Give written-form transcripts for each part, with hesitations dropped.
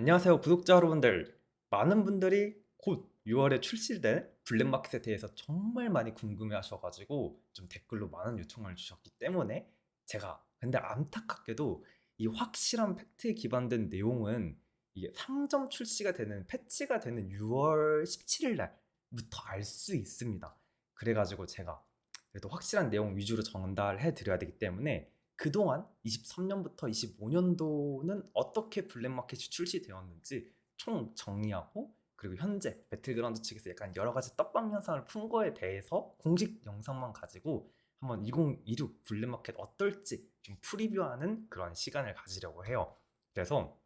안녕하세요, 구독자 여러분들. 많은 분들이 곧 6월에 출시될 블랙마켓에 대해서 정말 많이 궁금해 하셔가지고 좀 댓글로 많은 요청을 주셨기 때문에 제가 근데 안타깝게도 이 확실한 팩트에 기반된 내용은 이게 상점 출시가 되는 패치가 되는 6월 17일 날부터 알 수 있습니다. 그래가지고 제가 그래도 확실한 내용 위주로 전달해 드려야 되기 때문에 그동안 23년부터 25년도는 어떻게 블랙마켓이 출시되었는지 총 정리하고, 그리고 현재 배틀그라운드 측에서 약간 여러 가지 떡밥 현상을 푼 거에 대해서 공식 영상만 가지고 한번 2026 블랙마켓 어떨지 좀 프리뷰하는 그런 시간을 가지려고 해요. 그래서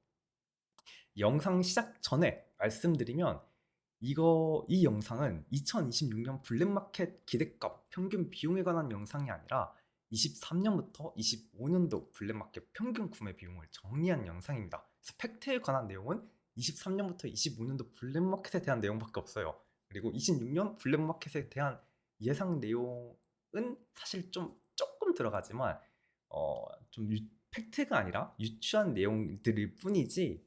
영상 시작 전에 말씀드리면, 이 영상은 2026년 블랙마켓 기대값 평균 비용에 관한 영상이 아니라 23년부터 25년도 블랙마켓 평균 구매 비용을 정리한 영상입니다. 그래서 팩트에 관한 내용은 23년부터 25년도 블랙마켓에 대한 내용밖에 없어요. 그리고 26년 블랙마켓에 대한 예상 내용은 사실 좀 조금 들어가지만 좀 팩트가 아니라 유추한 내용들일 뿐이지,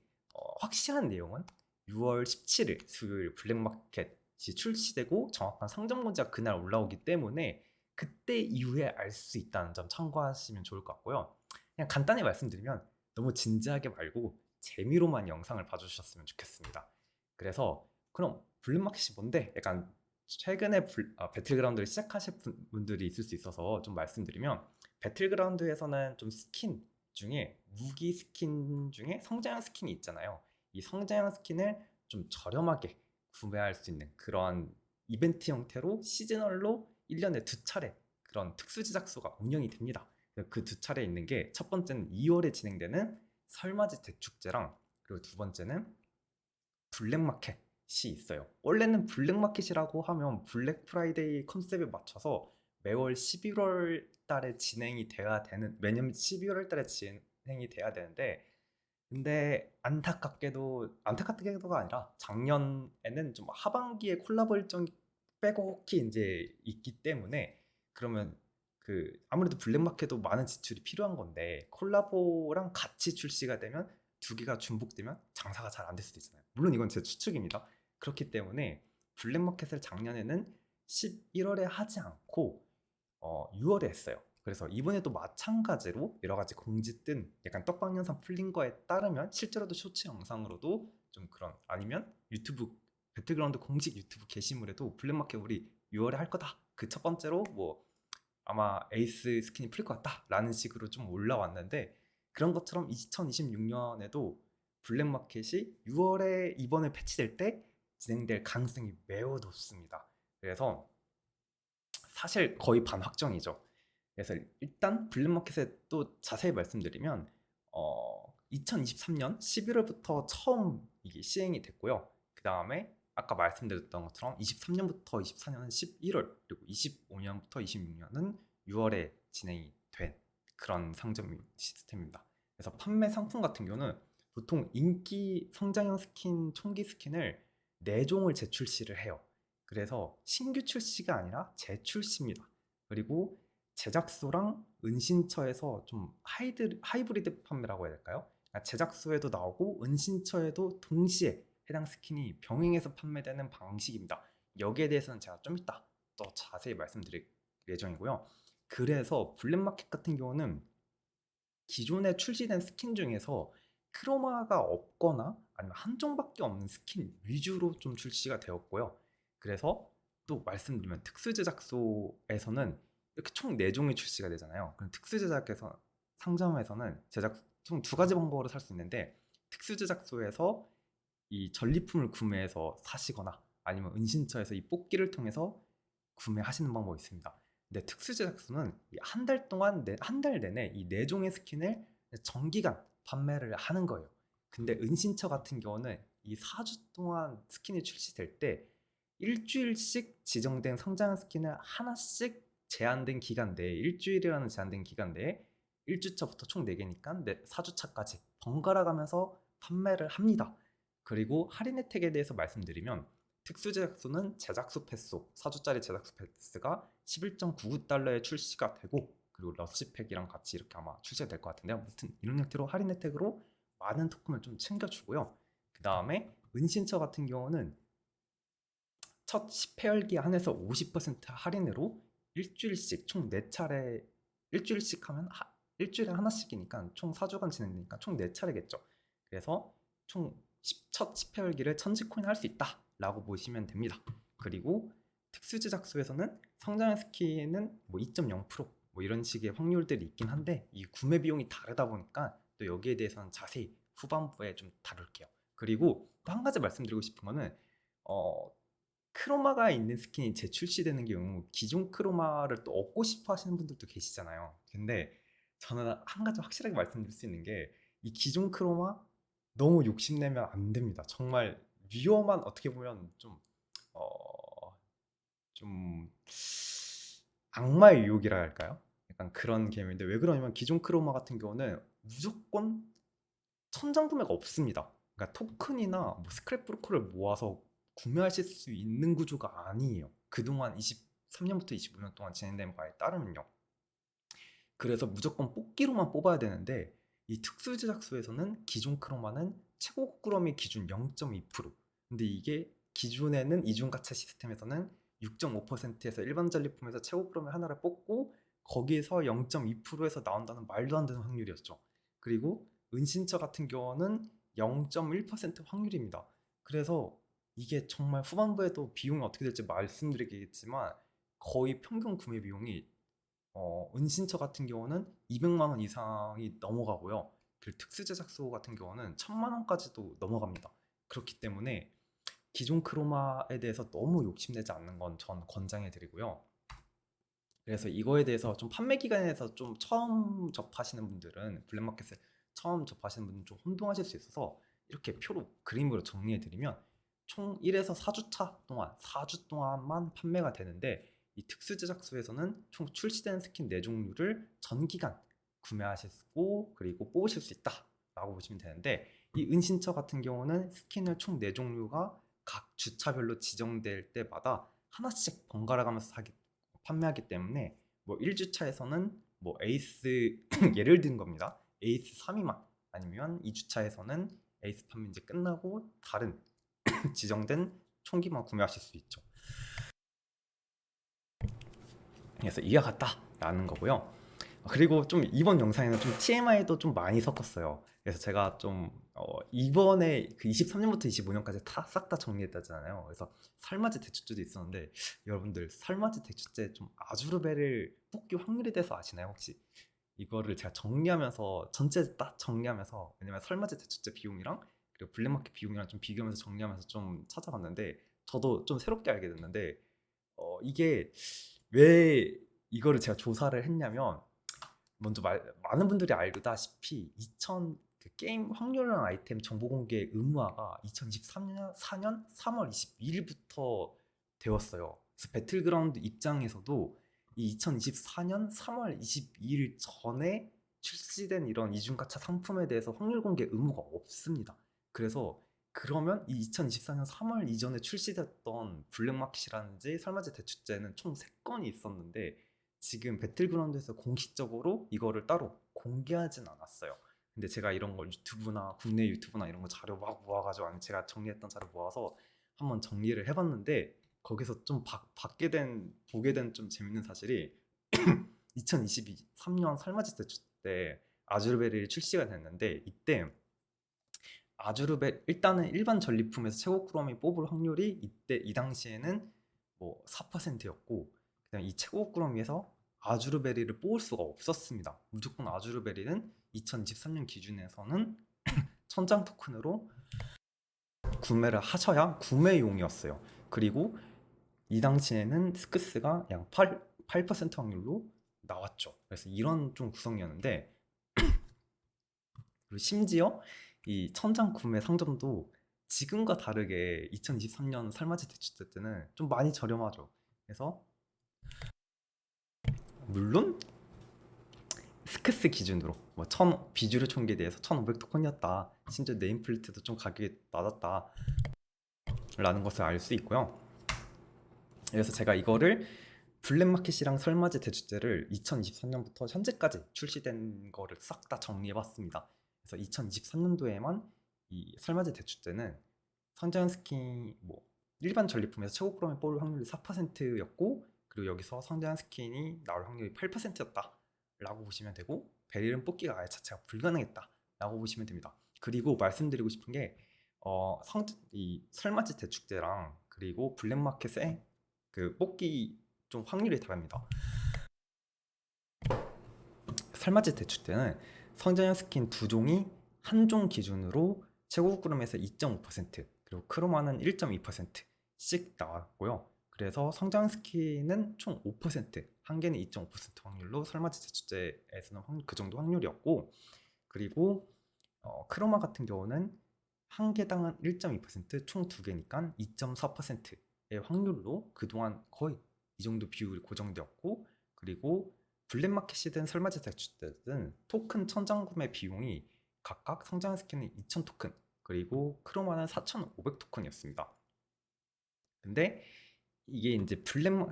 확실한 내용은 6월 17일 수요일 블랙마켓이 출시되고 정확한 상점 공지가 그날 올라오기 때문에 그때 이후에 알 수 있다는 점 참고하시면 좋을 것 같고요. 그냥 간단히 말씀드리면 너무 진지하게 말고 재미로만 영상을 봐주셨으면 좋겠습니다. 그래서 그럼 블랙마켓이 뭔데? 약간 최근에 배틀그라운드를 시작하실 분들이 있을 수 있어서 좀 말씀드리면, 배틀그라운드에서는 좀 스킨 중에 무기 스킨 중에 성장형 스킨이 있잖아요. 이 성장형 스킨을 좀 저렴하게 구매할 수 있는 그런 이벤트 형태로 시즈널로 1년에 두 차례 그런 특수 제작소가 운영이 됩니다. 그 두 차례 있는 게, 첫 번째는 2월에 진행되는 설맞이 대축제랑, 그리고 두 번째는 블랙마켓이 있어요. 원래는 블랙마켓이라고 하면 블랙 프라이데이 컨셉에 맞춰서 매월 11월 달에 진행이 돼야 되는, 매년 12월 달에 진행이 돼야 되는데, 근데 안타깝게도가 아니라 작년에는 좀 하반기에 콜라보 일정이 빼곡히 이제 있기 때문에, 그러면 그 아무래도 블랙마켓도 많은 지출이 필요한 건데 콜라보랑 같이 출시가 되면 두 개가 중복되면 장사가 잘 안 될 수도 있잖아요. 물론 이건 제 추측입니다. 그렇기 때문에 블랙마켓을 작년에는 11월에 하지 않고 6월에 했어요. 그래서 이번에도 마찬가지로 여러 가지 공지 뜬 약간 떡방 영상 풀린 거에 따르면 실제로도 쇼츠 영상으로도 좀 그런, 아니면 유튜브 배틀그라운드 공식 유튜브 게시물에도 블랙마켓 우리 6월에 할 거다, 그 첫 번째로 뭐 아마 에이스 스킨이 풀릴 것 같다 라는 식으로 좀 올라왔는데, 그런 것처럼 2026년에도 블랙마켓이 6월에 이번에 패치될 때 진행될 가능성이 매우 높습니다. 그래서 사실 거의 반확정이죠. 그래서 일단 블랙마켓에 또 자세히 말씀드리면, 2023년 11월부터 처음 이게 시행이 됐고요. 그 다음에 아까 말씀드렸던 것처럼 23년부터 24년은 11월, 그리고 25년부터 26년은 6월에 진행이 된 그런 상점 시스템입니다. 그래서 판매 상품 같은 경우는 보통 인기 성장형 스킨, 총기 스킨을 4종을 재출시를 해요. 그래서 신규 출시가 아니라 재출시입니다. 그리고 제작소랑 은신처에서 좀 하이브리드 판매라고 해야 될까요? 그러니까 제작소에도 나오고 은신처에도 동시에 해당 스킨이 병행해서 판매되는 방식입니다. 여기에 대해서는 제가 좀 이따 더 자세히 말씀드릴 예정이고요. 그래서 블랙마켓 같은 경우는 기존에 출시된 스킨 중에서 크로마가 없거나 아니면 한 종밖에 없는 스킨 위주로 좀 출시가 되었고요. 그래서 또 말씀드리면 특수 제작소에서는 이렇게 총 4종이 출시가 되잖아요. 그럼 특수 제작에서 상점에서는 제작 총 두 가지 방법으로 살 수 있는데, 특수 제작소에서 이 전리품을 구매해서 사시거나 아니면 은신처에서 이 뽑기를 통해서 구매하시는 방법이 있습니다. 근데 특수 제작소는 한 달 동안 한 달 내내 이 4종의 스킨을 정기간 판매를 하는 거예요. 근데 은신처 같은 경우는 이 4주 동안 스킨이 출시될 때 일주일씩 지정된 성장 스킨을 하나씩 제한된 기간 내에, 일주일이라는 제한된 기간 내에 1주차부터 총 4개니까 4주차까지 번갈아 가면서 판매를 합니다. 그리고 할인 혜택에 대해서 말씀드리면, 특수 제작소는 제작소 패스, 4주짜리 제작소 패스가 11.99달러에 출시가 되고, 그리고 러시팩이랑 같이 이렇게 아마 출시가 될 것 같은데요. 아무튼 이런 형태로 할인 혜택으로 많은 토큰을 좀 챙겨주고요. 그다음에 은신처 같은 경우는 첫 10회열기 한해서 50% 할인으로 일주일씩 총 4차례, 일주일씩 하면 일주일에 하나씩이니까 총 4주간 진행되니까 총 4차례겠죠. 그래서 총 첫 10회열기를 1000지코인 할 수 있다 라고 보시면 됩니다. 그리고 특수 제작소에서는 성장의 스킨은 뭐 2.0%뭐 이런 식의 확률들이 있긴 한데 이 구매 비용이 다르다 보니까 또 여기에 대해서는 자세히 후반부에 좀 다룰게요. 그리고 또 한 가지 말씀드리고 싶은 거는 크로마가 있는 스킨이 재출시되는 경우 기존 크로마를 또 얻고 싶어 하시는 분들도 계시잖아요. 근데 저는 한 가지 확실하게 말씀드릴 수 있는 게 이 기존 크로마 너무 욕심내면 안 됩니다. 정말 위험한 어떻게 보면 좀 악마의 유혹이라 할까요? 약간 그런 개념인데 왜 그러냐면 기존 크로마 같은 경우는 무조건 천장 구매가 없습니다. 그러니까 토큰이나 뭐 스크랩 브로커를 모아서 구매하실 수 있는 구조가 아니에요. 그동안 23년부터 25년 동안 진행된 바에 따르면요. 그래서 무조건 뽑기로만 뽑아야 되는데 이 특수 제작소에서는 기존 크로마는 최고 꾸러미 기준 0.2%. 근데 이게 기존에는 이중 가차 시스템에서는 6.5%에서 일반 전리품에서 최고 꾸러미 하나를 뽑고 거기에서 0.2%에서 나온다는 말도 안 되는 확률이었죠. 그리고 은신처 같은 경우는 0.1% 확률입니다. 그래서 이게 정말 후반부에도 비용이 어떻게 될지 말씀드리겠지만 거의 평균 구매 비용이 은신처 같은 경우는 200만 원 이상이 넘어가고요. 그리고 특수 제작소 같은 경우는 1000만 원까지도 넘어갑니다. 그렇기 때문에 기존 크로마에 대해서 너무 욕심내지 않는 건 전 권장해 드리고요. 그래서 이거에 대해서 좀 판매 기간에서 좀 처음 접하시는 분들은 블랙마켓을 처음 접하시는 분들은 좀 혼동하실 수 있어서 이렇게 표로 그림으로 정리해 드리면 총 1에서 4주차 동안 4주 동안만 판매가 되는데 이 특수 제작소에서는 총 출시되는 스킨 4종류를 전기간 구매하시고 그리고 뽑으실 수 있다 라고 보시면 되는데 이 은신처 같은 경우는 스킨을 총 4종류가 각 주차별로 지정될 때마다 하나씩 번갈아 가면서 판매하기 때문에 뭐 1주차에서는 뭐 에이스 예를 든 겁니다. 에이스 3위만 아니면 2주차에서는 에이스 판매 이제 끝나고 다른 지정된 총기만 구매하실 수 있죠. 그래서 이와 같다라는 거고요. 그리고 좀 이번 영상에는 좀 TMI도 좀 많이 섞었어요. 그래서 제가 좀 이번에 그 23년부터 25년까지 싹 다 정리했다잖아요. 그래서 설맞이 대축제도 있었는데 여러분들 설맞이 대축제 좀 아주르베를 뽑기 확률에 대해서 아시나요 혹시? 이거를 제가 정리하면서 전체 딱 정리하면서 왜냐면 설맞이 대축제 비용이랑 그리고 블랙마켓 비용이랑 좀 비교하면서 정리하면서 좀 찾아봤는데 저도 좀 새롭게 알게 됐는데 이게 왜 이거를 제가 조사를 했냐면 먼저 많은 분들이 알다시피 2000 그 게임 확률형 아이템 정보 공개 의무화가 2023년 4년 3월 22일부터 되었어요. 그래서 배틀그라운드 입장에서도 이 2024년 3월 22일 전에 출시된 이런 이중가차 상품에 대해서 확률 공개 의무가 없습니다. 그래서 그러면 이 2024년 3월 이전에 출시됐던 블랙마켓이라든지 설맞이 대축제는 총 3건이 있었는데 지금 배틀그라운드에서 공식적으로 이거를 따로 공개하진 않았어요. 근데 제가 이런 걸 유튜브나 국내 유튜브나 이런 거 자료 막 모아가지고 아니면 제가 정리했던 자료 모아서 한번 정리를 해봤는데 거기서 좀 받게 된 보게 된 좀 재밌는 사실이 2023년 설맞이 대축 때 아주르베리 출시가 됐는데 이때 아주르베 일단은 일반 전리품에서 최고 꾸러미 뽑을 확률이 이때 이 당시에는 뭐 4%였고 그다음 이 최고 꾸러미에서 아주르베리를 뽑을 수가 없었습니다. 무조건 아주르베리는 2023년 기준에서는 천장 토큰으로 구매를 하셔야 구매용이었어요. 그리고 이 당시에는 스크스가 약 8% 확률로 나왔죠. 그래서 이런 좀 구성이었는데 그리고 심지어 이 천장 구매 상점도 지금과 다르게 2023년 설맞이 대축제 때는 좀 많이 저렴하죠. 그래서 물론 스크스 기준으로 뭐 비주류 총기에 대해서 1500토큰이었다. 심지어 네임플레이트도 좀 가격이 낮았다. 라는 것을 알 수 있고요. 그래서 제가 이거를 블랙마켓이랑 설맞이 대축제를 2023년부터 현재까지 출시된 거를 싹 다 정리해봤습니다. 그래서 2023년도에만 이 설맞이 대축제는 성장 스킨 뭐 일반 전리품에서 최고 크롬에 뽑을 확률이 4%였고, 그리고 여기서 성장 스킨이 나올 확률이 8%였다 라고 보시면 되고, 베릴은 뽑기가 아예 자체가 불가능했다 라고 보시면 됩니다. 그리고 말씀드리고 싶은 게 이 설맞이 대축제랑 그리고 블랙마켓의 그 뽑기 좀 확률이 다릅니다. 설맞이 대축제는 성장형 스킨 두 종이 한 종 기준으로 최고 크롬에서 2.5%, 그리고 크로마는 1.2%씩 나왔고요. 그래서 성장 스킨은 총 5%, 한 개는 2.5% 확률로 설맞이 대축제에서는 그 정도 확률이었고, 그리고 크로마 같은 경우는 한 개당은 1.2%, 총 두 개니까 2.4%의 확률로 그동안 거의 이 정도 비율이 고정되었고, 그리고 블랙마켓이든 설맞이 대축제든 토큰 천장 구매 비용이 각각 성장 스킨은 2,000 토큰, 그리고 크로마는 4,500 토큰이었습니다. 근데 이게 이제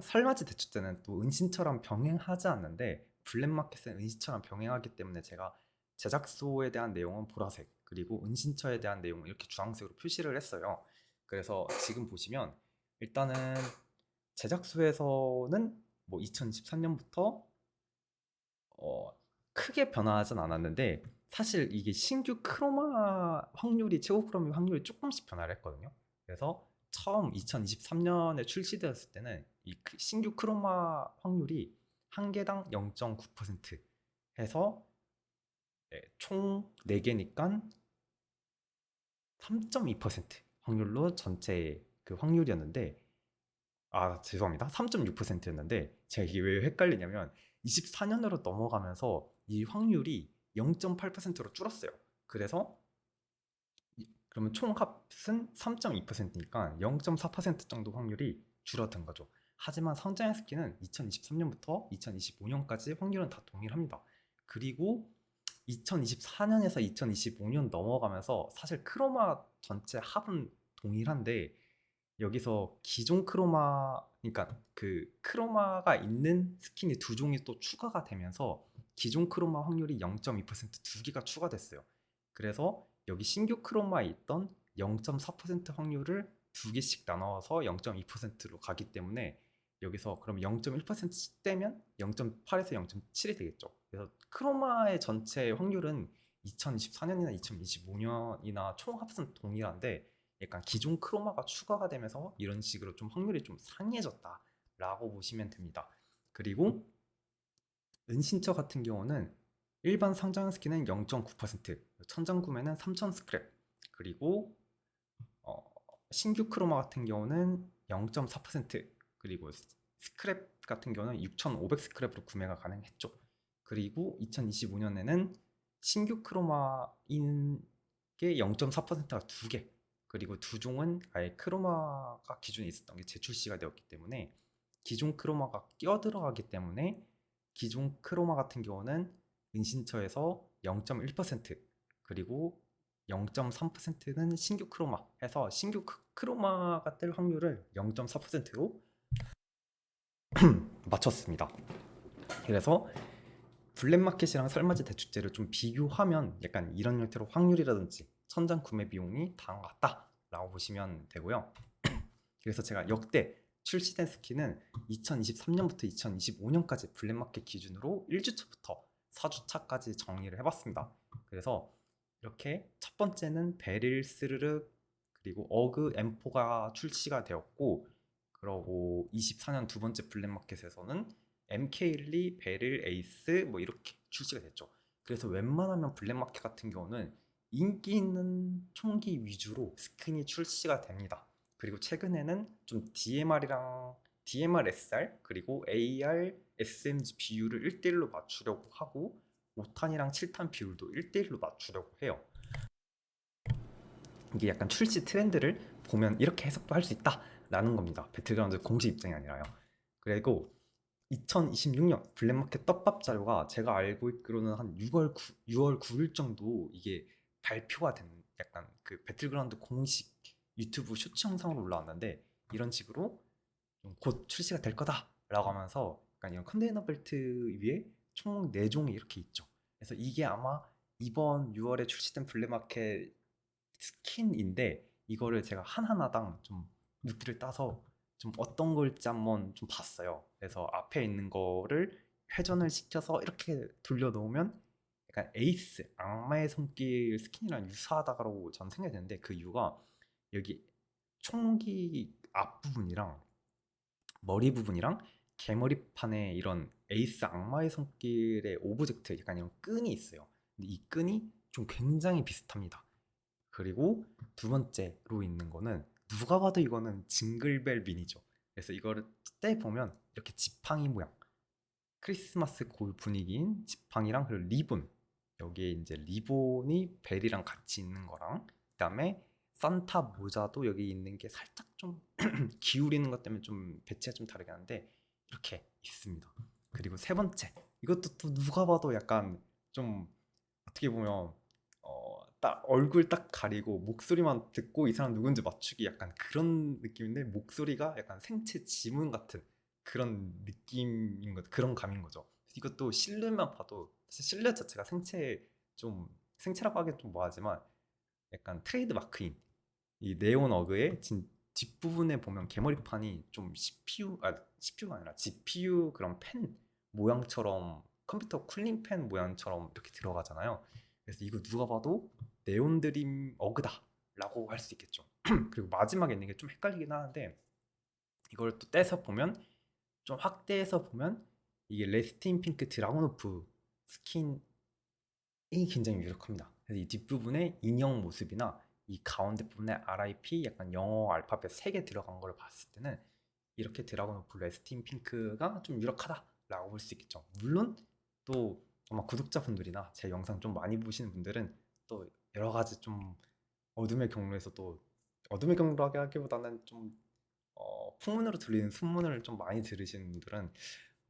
설맞이 대축제는 또 은신처럼 병행하지 않는데, 블랙마켓은 은신처럼 병행하기 때문에 제가 제작소에 대한 내용은 보라색, 그리고 은신처에 대한 내용은 이렇게 주황색으로 표시를 했어요. 그래서 지금 보시면 일단은 제작소에서는 뭐 2023년부터 크게 변화하진 않았는데, 사실 이게 신규 크로마 확률이, 최고 크로마 확률이 조금씩 변화를 했거든요. 그래서 처음 2023년에 출시되었을 때는 이 신규 크로마 확률이 한 개당 0.9% 해서 총 4개니까 3.2% 확률로 전체 그 확률이었는데, 아, 죄송합니다. 3.6%였는데 제가 이게 왜 헷갈리냐면 24년으로 넘어가면서 이 확률이 0.8%로 줄었어요. 그래서 그러면 총 합은 3.2%니까 0.4% 정도 확률이 줄어든 거죠. 하지만 성장형 스킨은 2023년부터 2025년까지 확률은 다 동일합니다. 그리고 2024년에서 2025년 넘어가면서 사실 크로마 전체 합은 동일한데, 여기서 기존 크로마, 그러니까 그 크로마가 있는 스킨이 두 종이 또 추가가 되면서 기존 크로마 확률이 0.2%두 개가 추가됐어요. 그래서 여기 신규 크로마에 있던 0.4% 확률을 두 개씩 나눠서 0.2%로 가기 때문에, 여기서 그럼 0.1% 떼면 0.8에서 0.7이 되겠죠. 그래서 크로마의 전체 확률은 2024년이나 2025년이나 총 합은 동일한데, 약간 기존 크로마가 추가가 되면서 이런 식으로 좀 확률이 좀 상이해졌다라고 보시면 됩니다. 그리고 은신처 같은 경우는 일반 상장 스킨은 0.9%, 천장 구매는 3,000 스크랩, 그리고 어, 신규 크로마 같은 경우는 0.4%, 그리고 스크랩 같은 경우는 6,500 스크랩으로 구매가 가능했죠. 그리고 2025년에는 신규 크로마인 게 0.4%가 두 개, 그리고 두 종은 아예 크로마가 기존에 있었던 게 재출시가 되었기 때문에 기존 크로마가 끼어 들어가기 때문에, 기존 크로마 같은 경우는 은신처에서 0.1%, 그리고 0.3%는 신규 크로마 해서 신규 크로마가 뜰 확률을 0.4%로 맞췄습니다. 그래서 블랙마켓이랑 설맞이 대축제를 좀 비교하면 약간 이런 형태로 확률이라든지 천장 구매 비용이 다른 것 같다라고 보시면 되고요. 그래서 제가 역대 출시된 스킨은 2023년부터 2025년까지 블랙마켓 기준으로 1주차부터 4주차까지 정리를 해봤습니다. 그래서 이렇게 첫 번째는 베릴 스르륵, 그리고 어그 M4가 출시가 되었고, 그러고 24년 두 번째 블랙마켓에서는 MK12, 베릴, 에이스 뭐 이렇게 출시가 됐죠. 그래서 웬만하면 블랙마켓 같은 경우는 인기 있는 총기 위주로 스킨이 출시가 됩니다. 그리고 최근에는 좀 DMR이랑 DMR SR 그리고 AR SMG 비율을 1대1로 맞추려고 하고, 5탄이랑 7탄 비율도 1대1로 맞추려고 해요. 이게 약간 출시 트렌드를 보면 이렇게 해석도 할 수 있다라는 겁니다. 배틀그라운드 공식 입장이 아니라요. 그리고 2026년 블랙마켓 떡밥 자료가 제가 알고 있기로는 한 6월 9일 정도 이게 발표가 된, 약간 그 배틀그라운드 공식 유튜브 쇼츠 영상으로 올라왔는데, 이런 식으로 곧 출시가 될 거다라고 하면서 약간 이런 컨테이너 벨트 위에 총 4종이 이렇게 있죠. 그래서 이게 아마 이번 6월에 출시된 블랙마켓 스킨인데 이거를 제가 하나하나당 좀 묵기를 따서 좀 어떤 걸지 한번 좀 봤어요. 그래서 앞에 있는 거를 회전을 시켜서 이렇게 돌려놓으면 약간 에이스, 악마의 손길 스킨이랑 유사하다고 저는 생각이 드는데 그 이유가 여기 총기 앞부분이랑 머리 부분이랑 개머리판에 이런 에이스 악마의 손길의 오브젝트 약간 이런 끈이 있어요. 근데 이 끈이 좀 굉장히 비슷합니다. 그리고 두 번째로 있는 거는 누가 봐도 이거는 징글벨 미니죠. 그래서 이거를 떼 보면 이렇게 지팡이 모양, 크리스마스 분위기인 지팡이랑 그리고 리본, 여기에 이제 리본이 벨이랑 같이 있는 거랑 그다음에 산타 모자도 여기 있는 게 살짝 좀 기울이는 것 때문에 좀 배치가 좀 다르긴 한데 이렇게 있습니다. 그리고 세 번째, 이것도 또 누가 봐도 약간 좀 어떻게 보면 딱 얼굴 딱 가리고 목소리만 듣고 이 사람 누군지 맞추기 약간 그런 느낌인데 목소리가 약간 생체 지문 같은 그런 느낌인 것, 그런 감인 거죠. 이것도 실루엣만 봐도 사실 실루엣 자체가 좀 생체라고 하기엔 좀 뭐하지만 약간 트레이드 마크인 이 네온 어그의 뒷부분에 보면 개머리판이 좀 CPU가 아니라 GPU 그런 펜 모양처럼 컴퓨터 쿨링 팬 모양처럼 이렇게 들어가잖아요. 그래서 이거 누가 봐도 네온 드림 어그다라고 할 수 있겠죠. 그리고 마지막에 있는 게 좀 헷갈리긴 하는데 이걸 또 떼서 보면 좀 확대해서 보면 이게 레스틴 핑크 드라곤오프 스킨이 굉장히 유력합니다. 그래서 이 뒷부분에 인형 모습이나 이 가운데 부분에 RIP 약간 영어 알파벳 3개 들어간 걸 봤을 때는 이렇게 드라곤오프 레스틴 핑크가 좀 유력하다라고 볼 수 있겠죠. 물론 또 아마 구독자분들이나 제 영상 좀 많이 보시는 분들은 또 여러 가지 좀 어둠의 경로에서 또 어둠의 경로라고 하기보다는 좀 풍문으로 들리는 순문을 좀 많이 들으시는 분들은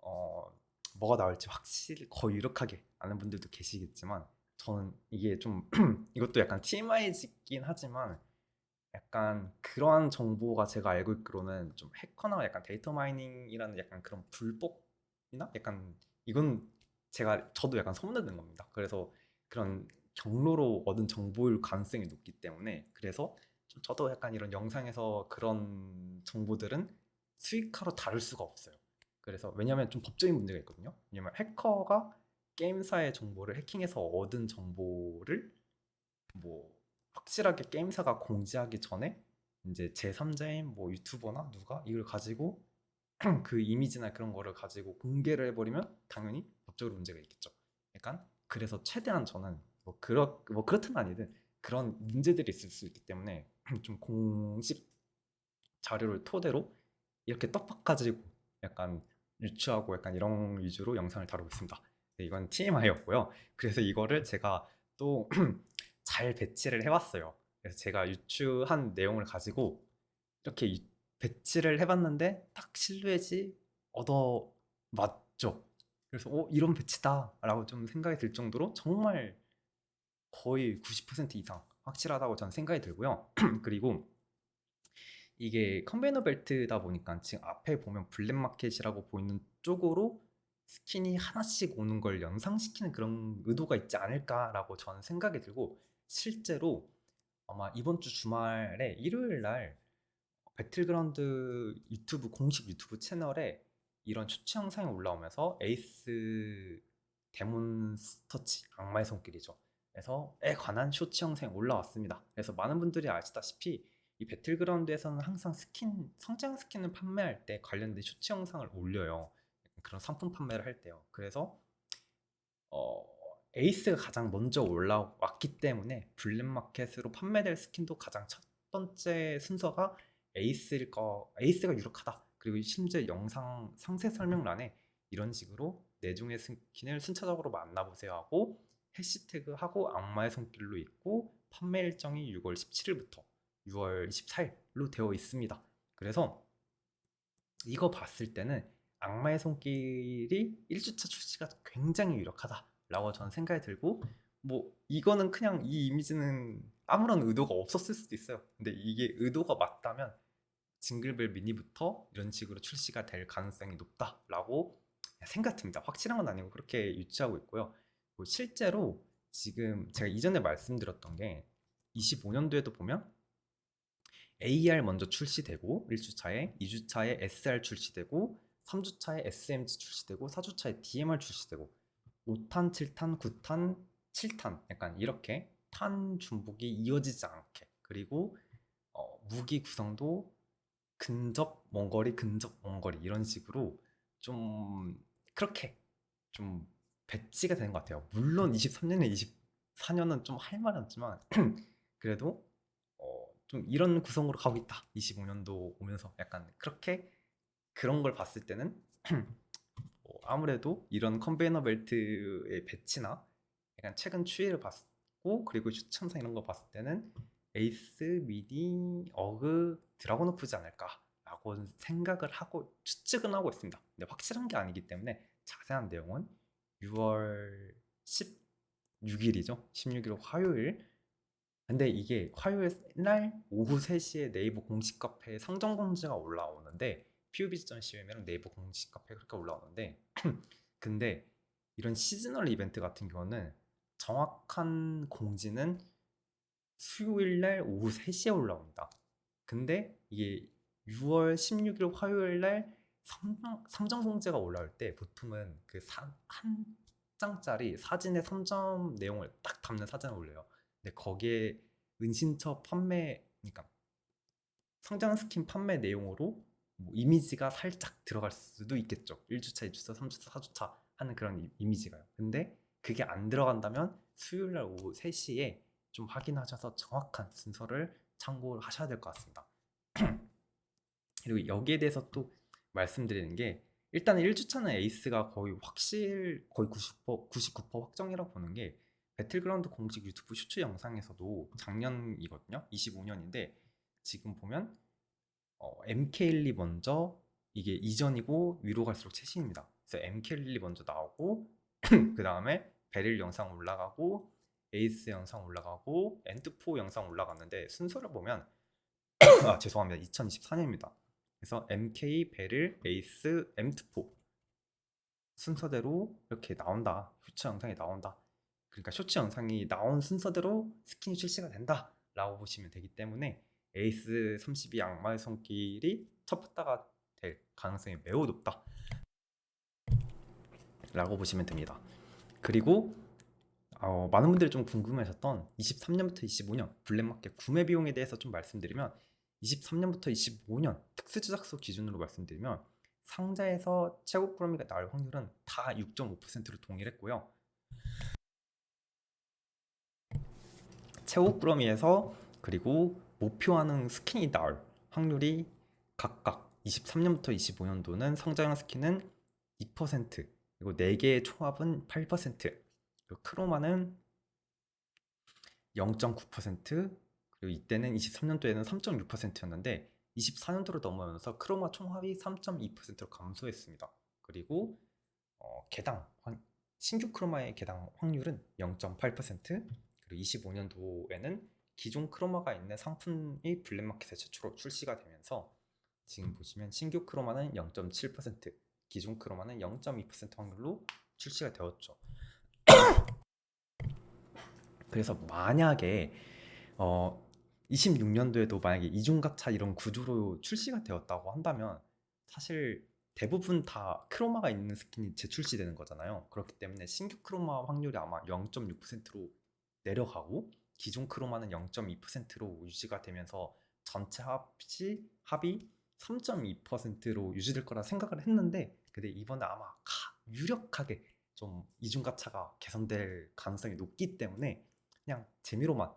어, 뭐가 나올지 확실히 거의 유력하게 아는 분들도 계시겠지만 저는 이게 좀 이것도 약간 TMI이긴 하지만 약간 그러한 정보가 제가 알고 있기로는 좀 해커나 약간 데이터 마이닝이라는 약간 그런 불법이나 약간 이건 저도 약간 소문내는 겁니다. 그래서 그런 경로로 얻은 정보일 가능성이 높기 때문에 그래서 좀 저도 약간 이런 영상에서 그런 정보들은 수익화로 다룰 수가 없어요. 그래서 왜냐하면 좀 법적인 문제가 있거든요. 왜냐면 해커가 게임사의 정보를 해킹해서 얻은 정보를 뭐 확실하게 게임사가 공지하기 전에 이제 제3자인 뭐 유튜버나 누가 이걸 가지고 그 이미지나 그런 거를 가지고 공개를 해버리면 당연히 법적으로 문제가 있겠죠. 약간 그래서 최대한 저는 뭐 그렇든 아니든 그런 문제들이 있을 수 있기 때문에 좀 공식 자료를 토대로 이렇게 떡밥 가지고 약간 유추하고 약간 이런 위주로 영상을 다루고 있습니다. 네, 이건 TMI였고요. 그래서 이거를 제가 또 잘 배치를 해왔어요. 그래서 제가 유추한 내용을 가지고 이렇게 배치를 해봤는데 딱 실루엣이 얻어 맞죠. 그래서 이런 배치다라고 좀 생각이 들 정도로 정말 거의 90% 이상 확실하다고 저는 생각이 들고요. 그리고 이게 컨베이너 벨트다 보니까 지금 앞에 보면 블랙마켓이라고 보이는 쪽으로 스킨이 하나씩 오는 걸 연상시키는 그런 의도가 있지 않을까라고 저는 생각이 들고 실제로 아마 이번 주 주말에 일요일 날 배틀그라운드 유튜브 공식 유튜브 채널에 이런 추천 영상이 올라오면서 에이스 데몬스터치 악마의 손길이죠. 그래서에 관한 쇼츠 영상이 올라왔습니다. 그래서 많은 분들이 아시다시피 이 배틀그라운드에서는 항상 성장 스킨을 판매할 때 관련된 쇼츠 영상을 올려요. 그런 상품 판매를 할 때요. 그래서 어, 에이스가 가장 먼저 올라왔기 때문에 블랙마켓으로 판매될 스킨도 가장 첫 번째 순서가 에이스가 유력하다. 그리고 심지어 영상 상세 설명란에 이런 식으로 내중의 스킨을 순차적으로 만나보세요 하고 해시태그하고 악마의 손길로 있고 판매 일정이 6월 17일부터 6월 24일로 되어 있습니다. 그래서 이거 봤을 때는 악마의 손길이 1주차 출시가 굉장히 유력하다라고 저는 생각이 들고 뭐 이거는 그냥 이 이미지는 아무런 의도가 없었을 수도 있어요. 근데 이게 의도가 맞다면 징글벨 미니부터 이런 식으로 출시가 될 가능성이 높다라고 생각됩니다. 확실한 건 아니고 그렇게 유추하고 있고요. 실제로 지금 제가 이전에 말씀드렸던 게 25년도에도 보면 AR 먼저 출시되고 1주차에, 2주차에 SR 출시되고 3주차에 SMG 출시되고 4주차에 DMR 출시되고 5탄, 7탄, 9탄, 7탄 약간 이렇게 탄 중복이 이어지지 않게, 그리고 무기 구성도 근접 먼거리 근접 먼거리 이런 식으로 좀 그렇게 좀 배치가 되는 것 같아요. 물론 23년에 24년은 좀 할 말은 없지만 그래도 좀 이런 구성으로 가고 있다. 25년도 오면서 약간 그렇게 그런 걸 봤을 때는 아무래도 이런 컨베이너 벨트의 배치나 약간 최근 추이를 봤고, 그리고 슈청상 이런 거 봤을 때는 에이스, 미디, 어그, 드라곤 오프지 않을까라고 생각을 하고 추측은 하고 있습니다. 근데 확실한 게 아니기 때문에 자세한 내용은 6월 16일이죠. 16일 화요일. 근데 이게 화요일 날 오후 3시에 네이버 공식 카페에 상점 공지가 올라오는데, PUBG.com이랑 네이버 공식 카페에 그렇게 올라오는데 근데 이런 시즈널 이벤트 같은 경우는 정확한 공지는 수요일 날 오후 3시에 올라옵니다. 근데 이게 6월 16일 화요일 날 삼정 공지가 올라올 때 보통은 그 한 장짜리 사진의 3점 내용을 딱 담는 사진을 올려요. 근데 거기에 은신처 판매, 그러니까 성장 스킨 판매 내용으로 뭐 이미지가 살짝 들어갈 수도 있겠죠. 1주차, 2주차, 3주차, 4주차 하는 그런 이미지가요. 근데 그게 안 들어간다면 수요일 날 오후 3시에 좀 확인하셔서 정확한 순서를 참고를 하셔야 될 것 같습니다. 그리고 여기에 대해서 또 말씀드리는 게, 일단 1주차는 에이스가 거의 99% 확정이라고 보는 게, 배틀그라운드 공식 유튜브 슈츠 영상에서도 작년이거든요. 25년인데 지금 보면 MK1이 먼저, 이게 이전이고 위로 갈수록 최신입니다. 그래서 MK1이 먼저 나오고 그 다음에 베릴 영상 올라가고 에이스 영상 올라가고 엔드4 영상 올라갔는데, 순서를 보면 죄송합니다. 2024년입니다. 그래서 MK, 베릴, 에이스, M4 순서대로 이렇게 나온다. 쇼츠 영상이 나온다. 그러니까 쇼츠 영상이 나온 순서대로 스킨이 출시가 된다 라고 보시면 되기 때문에 에이스 32 악마의 손길이 첫 바다가 될 가능성이 매우 높다 라고 보시면 됩니다. 그리고 많은 분들이 좀 궁금해하셨던 23년부터 25년 블랙마켓 구매 비용에 대해서 좀 말씀드리면, 23년부터 25년 특수 제작소 기준으로 말씀드리면 상자에서 최고 꾸러미가 나올 확률은 다 6.5%로 동일했고요. 최고 꾸러미에서 그리고 목표하는 스킨이 나올 확률이 각각 23년부터 25년도는 상자형 스킨은 2%, 그리고 4개의 총합은 8%, 그리고 크로마는 0.9%, 그리고 이때는 23년도에는 3.6%였는데 24년도로 넘어오면서 크로마 총합이 3.2%로 감소했습니다. 그리고 개당 신규 크로마의 개당 확률은 0.8%, 그리고 25년도에는 기존 크로마가 있는 상품이 블랙마켓에 최초로 출시가 되면서 지금 보시면 신규 크로마는 0.7%, 기존 크로마는 0.2% 확률로 출시가 되었죠. 그래서 만약에 26년도에도 만약에 이중가차 이런 구조로 출시가 되었다고 한다면 사실 대부분 다 크로마가 있는 스킨이 재출시되는 거잖아요. 그렇기 때문에 신규 크로마 확률이 아마 0.6%로 내려가고 기존 크로마는 0.2%로 유지가 되면서 전체 합이 3.2%로 유지될 거라 생각을 했는데, 근데 이번에 아마 유력하게 좀 이중가차가 개선될 가능성이 높기 때문에 그냥 재미로만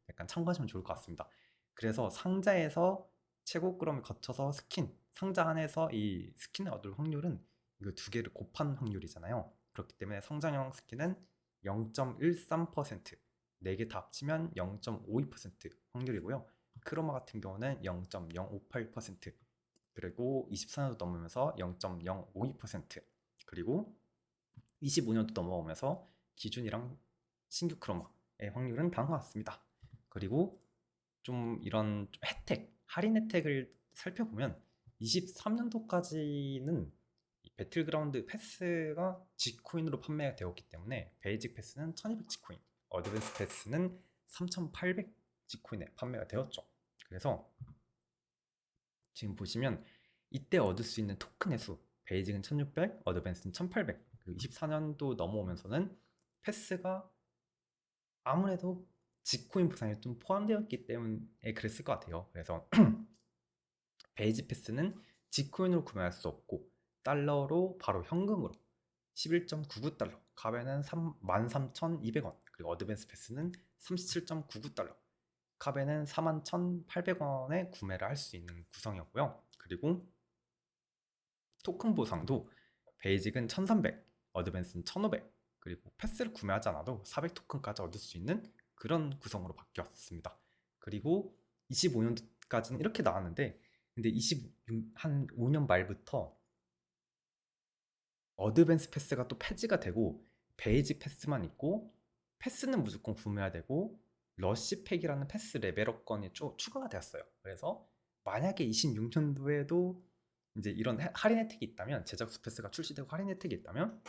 약간 참고하시면 좋을 것 같습니다. 그래서 상자에서 최고 꾸러미 거쳐서 스킨, 상자 안에서 이 스킨을 얻을 확률은 이거 두 개를 곱한 확률이잖아요. 그렇기 때문에 성장형 스킨은 0.13%, 4개 다 합치면 0.52% 확률이고요. 크로마 같은 경우는 0.058%, 그리고 24년도 넘으면서 0.052%, 그리고 25년도 넘어오면서 기준이랑 신규 크로마의 확률은 다른 것 같습니다. 그리고 좀 이런 할인 혜택을 살펴보면 23년도까지는 배틀그라운드 패스가 G코인으로 판매가 되었기 때문에 베이직 패스는 1200 G코인, 어드밴스 패스는 3,800 G코인에 판매가 되었죠. 그래서 지금 보시면 이때 얻을 수 있는 토큰의 수, 베이직은 1600, 어드밴스는 1800. 그리고 24년도 넘어오면서는 패스가 아무래도 G코인 부상이 좀 포함되었기 때문에 그랬을 것 같아요. 그래서 베이직 패스는 G코인으로 구매할 수 없고 달러로 바로 현금으로 11.99달러, 카베는 13,200원, 그리고 어드밴스 패스는 37.99달러, 카베는 41,800원에 구매를 할 수 있는 구성이었고요. 그리고 토큰 보상도 베이직은 1300, 어드밴스는 1500, 그리고 패스를 구매하지 않아도 400 토큰까지 얻을 수 있는 그런 구성으로 바뀌었습니다. 그리고 25년도까지는 이렇게 나왔는데, 근데 한 5년 말부터 어드밴스 패스가 또 폐지가 되고 베이직 패스만 있고, 패스는 무조건 구매해야 되고 러시팩이라는 패스 레벨업권이 추가가 되었어요. 그래서 만약에 26년도에도 이제 이런 할인 혜택이 있다면, 제작수 패스가 출시되고 할인 혜택이 있다면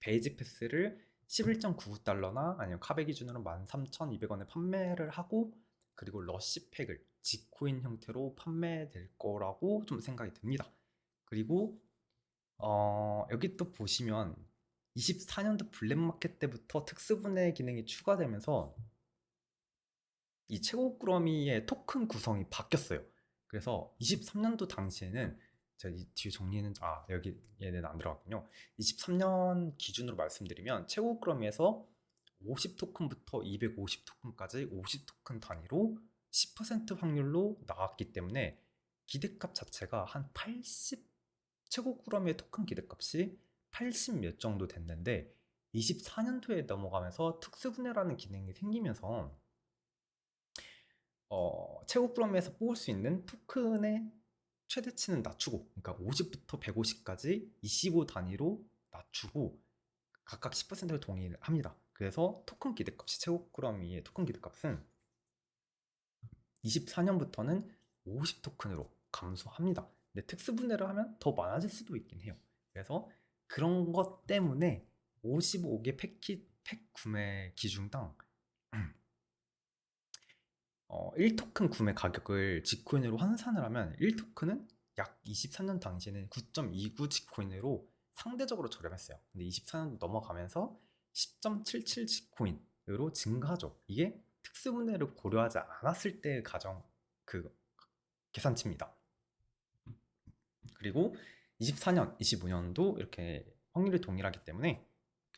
베이직 패스를 11.99달러나 아니면 카베 기준으로 13,200원에 판매를 하고, 그리고 러시팩을 지코인 형태로 판매될 거라고 좀 생각이 듭니다. 그리고 여기 또 보시면 24년도 블랙마켓 때부터 특수분해 기능이 추가되면서 이 최고 꾸러미의 토큰 구성이 바뀌었어요. 그래서 23년도 당시에는 제가 이 뒤에 정리는 여기 얘는 안 들어갔군요. 23년 기준으로 말씀드리면 최고 꾸러미에서 50 토큰부터 250 토큰까지 50 토큰 단위로 10% 확률로 나왔기 때문에 기대값 자체가 한 80, 최고 꾸러미의 토큰 기대값이 80 몇 정도 됐는데 24년도에 넘어가면서 특수분해라는 기능이 생기면서 최고 꾸러미에서 뽑을 수 있는 토큰의 최대치는 낮추고, 그러니까 50부터 150까지 25 단위로 낮추고 각각 10%를 동의를 합니다. 그래서 토큰 기대값이, 최고 꾸러미의 토큰 기대값은 24년부터는 50 토큰으로 감소합니다. 근데 특수분해를 하면 더 많아질 수도 있긴 해요. 그래서 그런 것 때문에 55개 팩 구매 기준당 1토큰 구매 가격을 지코인으로 환산을 하면 1토큰은 약 24년 당시에는 9.29 지코인으로 상대적으로 저렴했어요. 근데 24년도 넘어가면서 10.77 지코인으로 증가하죠. 이게 특수분해를 고려하지 않았을 때의 가정 계산치입니다. 그리고 24년, 25년도 이렇게 확률이 동일하기 때문에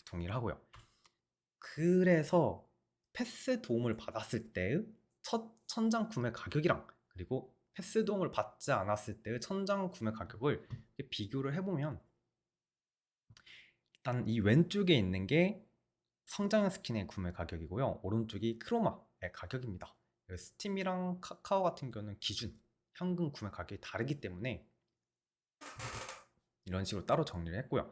동일하고요. 그래서 패스 도움을 받았을 때의 첫 천장 구매 가격이랑, 그리고 패스 도움을 받지 않았을 때의 천장 구매 가격을 비교를 해보면, 일단 이 왼쪽에 있는 게 성장형 스킨의 구매 가격이고요, 오른쪽이 크로마의 가격입니다. 스팀이랑 카카오 같은 경우는 기준 현금 구매 가격이 다르기 때문에 이런 식으로 따로 정리를 했고요.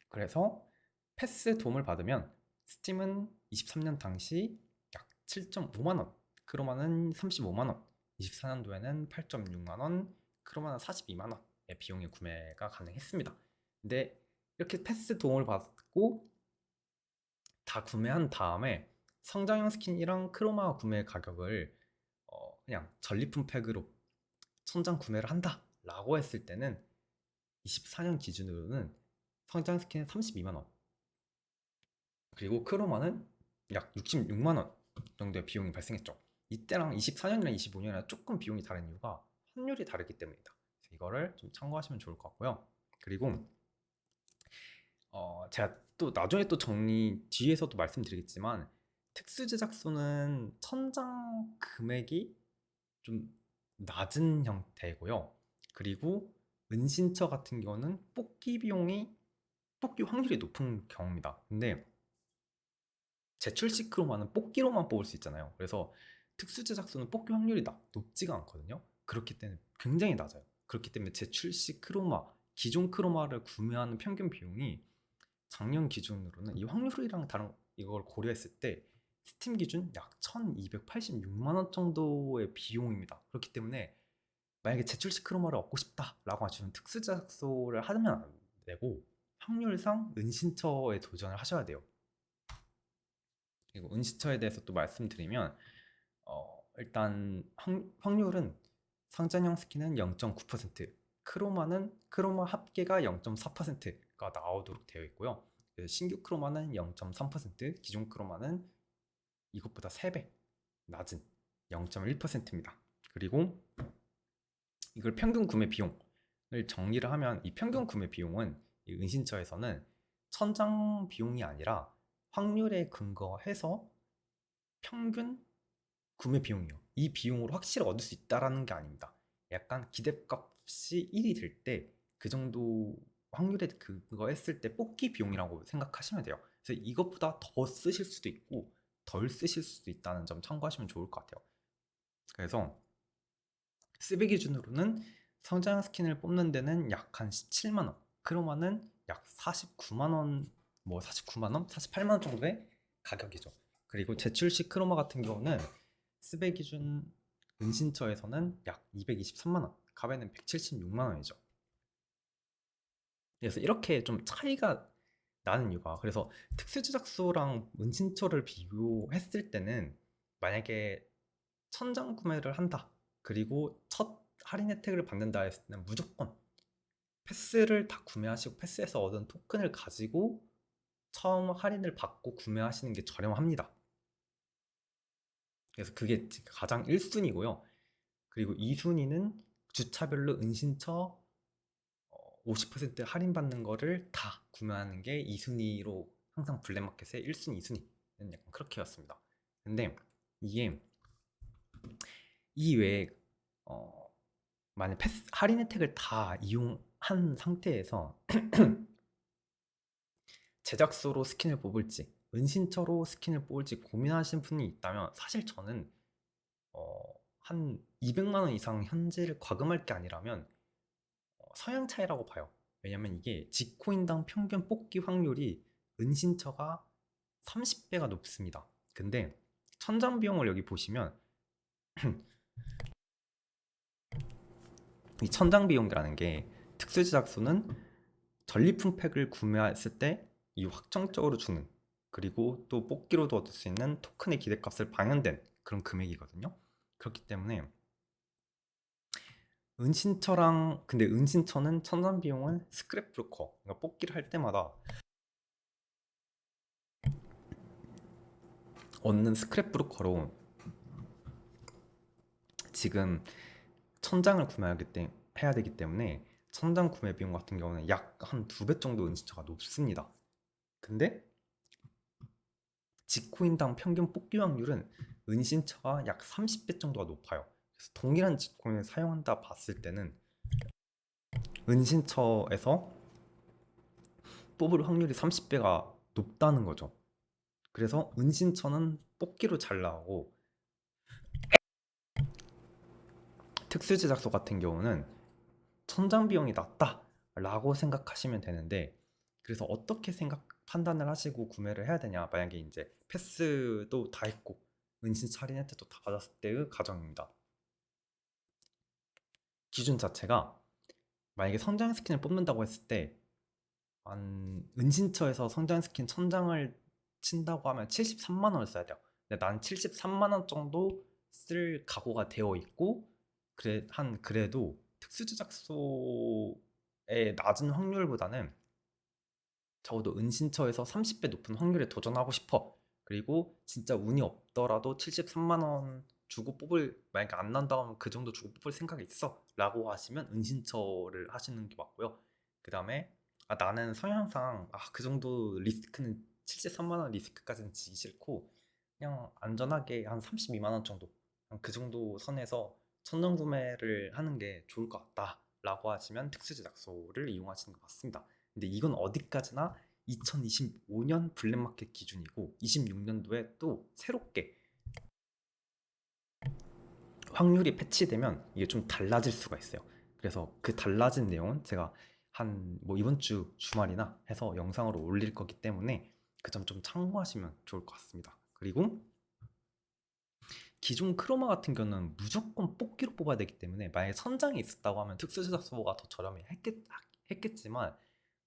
그래서 패스 도움을 받으면 스팀은 23년 당시 약 7.5만원, 크로마는 35만원, 24년도에는 8.6만원, 크로마는 42만원의 비용의 구매가 가능했습니다. 근데 이렇게 패스 도움을 받고 다 구매한 다음에 성장형 스킨이랑 크로마 구매 가격을 그냥 전리품 팩으로 천장 구매를 한다 라고 했을 때는 24년 기준으로는 성장 스킨은 32만원, 그리고 크로마는 약 66만원 정도의 비용이 발생했죠. 이때랑 24년이랑 25년이랑 조금 비용이 다른 이유가 환율이 다르기 때문입니다. 이거를 좀 참고하시면 좋을 것 같고요. 그리고 제가 또 나중에 또 뒤에서도 말씀드리겠지만, 특수 제작소는 천장 금액이 좀 낮은 형태고요. 그리고 은신처 같은 경우는 뽑기 확률이 높은 경우입니다. 근데 제출시 크로마는 뽑기로만 뽑을 수 있잖아요. 그래서 특수 제작소는 뽑기 확률이 높지가 않거든요. 그렇기 때문에 굉장히 낮아요. 그렇기 때문에 제출시 크로마, 기존 크로마를 구매하는 평균 비용이 작년 기준으로는 이 확률이랑 다른 이걸 고려했을 때 스팀 기준 약 1286만 원 정도의 비용입니다. 그렇기 때문에 만약에 제출시 크로마를 얻고 싶다라고 하시면 특수 제작소를 하면 안 되고 확률상 은신처에 도전을 하셔야 돼요. 그리고 은시처에 대해서 또 말씀드리면 일단 확률은 상전형 스킨은 0.9%, 크로마 합계가 0.4%가 나오도록 되어 있고요. 신규 크로마는 0.3%, 기존 크로마는 이것보다 3배 낮은 0.1%입니다. 그리고 이걸 평균 구매 비용을 정리를 하면, 이 평균 구매 비용은 이 은신처에서는 천장 비용이 아니라 확률에 근거해서 평균 구매 비용이요. 이 비용으로 확실히 얻을 수 있다라는 게 아닙니다. 약간 기대값이 1이 될 때 그 정도 확률에 그거 했을 때 뽑기 비용이라고 생각하시면 돼요. 그래서 이것보다 더 쓰실 수도 있고 덜 쓰실 수도 있다는 점 참고하시면 좋을 것 같아요. 그래서 스비 기준으로는 성장 스킨을 뽑는 데는 약 한 17만 원, 크로마는 약 49만 원, 뭐 49만 원, 48만 원 정도의 가격이죠. 그리고 제출시 크로마 같은 경우는 스베 기준 은신처에서는 약 223만 원, 카베는 176만 원이죠. 그래서 이렇게 좀 차이가 나는 이유가, 그래서 특수 제작소랑 은신처를 비교했을 때는 만약에 천장 구매를 한다, 그리고 첫 할인 혜택을 받는다 했을 때는 무조건 패스를 다 구매하시고 패스에서 얻은 토큰을 가지고 처음 할인을 받고 구매하시는 게 저렴합니다. 그래서 그게 가장 1순위고요. 그리고 2순위는 주차별로 은신처 50% 할인받는 거를 다 구매하는 게 2순위로 항상 블랙마켓의 1순위, 2순위는 약간 그렇게였습니다. 근데 이게 이 외에 만약 패스 할인 혜택을 다 이용한 상태에서 제작소로 스킨을 뽑을지 은신처로 스킨을 뽑을지 고민하신 분이 있다면, 사실 저는 한 200만 원 이상 현재를 과금할 게 아니라면 성향 차이라고 봐요. 왜냐면 이게 지코인당 평균 뽑기 확률이 은신처가 30배가 높습니다. 근데 천장 비용을 여기 보시면 이 천장 비용이라는 게 특수 제작소는 전리품 팩을 구매했을 때 이 확정적으로 주는, 그리고 또 뽑기로도 얻을 수 있는 토큰의 기대값을 반영된 그런 금액이거든요. 그렇기 때문에 근데 은신처는 천장 비용은 스크랩 브로커, 그러니까 뽑기를 할 때마다 얻는 스크랩 브로커로 지금 천장을 해야 되기 때문에 천장 구매 비용 같은 경우는 약 한 2배 정도 은신처가 높습니다. 근데 지코인당 평균 뽑기 확률은 은신처가 약 30배 정도가 높아요. 그래서 동일한 지코인을 사용한다 봤을 때는 은신처에서 뽑을 확률이 30배가 높다는 거죠. 그래서 은신처는 뽑기로 잘 나오고, 특수 제작소 같은 경우는 천장 비용이 낮다라고 생각하시면 되는데, 그래서 어떻게 판단을 하시고 구매를 해야 되냐, 만약에 이제 패스도 다 했고 은신처 할인 혜택도 다 받았을 때의 가정입니다. 기준 자체가 만약에 성장 스킨을 뽑는다고 했을 때 은신처에서 성장 스킨 천장을 친다고 하면 73만 원을 써야 돼요. 근데 난 73만 원 정도 쓸 각오가 되어 있고, 그래도 특수 제작소의 낮은 확률보다는 적어도 은신처에서 30배 높은 확률에 도전하고 싶어. 그리고 진짜 운이 없더라도 73만 원 주고 만약에 안 난다 하면 그 정도 주고 뽑을 생각이 있어 라고 하시면 은신처를 하시는 게 맞고요. 그 다음에 나는 성향상 그 정도 리스크는 73만 원 리스크까지는 지기 싫고 그냥 안전하게 한 32만 원 정도, 그 정도 선에서 천정 구매를 하는 게 좋을 것 같다 라고 하시면 특수 제작소를 이용하시는 것 같습니다. 근데 이건 어디까지나 2025년 블랙마켓 기준이고 26년도에 또 새롭게 확률이 패치되면 이게 좀 달라질 수가 있어요. 그래서 그 달라진 내용은 제가 이번 주 주말이나 해서 영상으로 올릴 거기 때문에 그 점 좀 참고하시면 좋을 것 같습니다. 그리고 기존 크로마 같은 경우는 무조건 뽑기로 뽑아야 되기 때문에 만약에 선장이 있었다고 하면 특수 제작소가 더 저렴해 했겠지만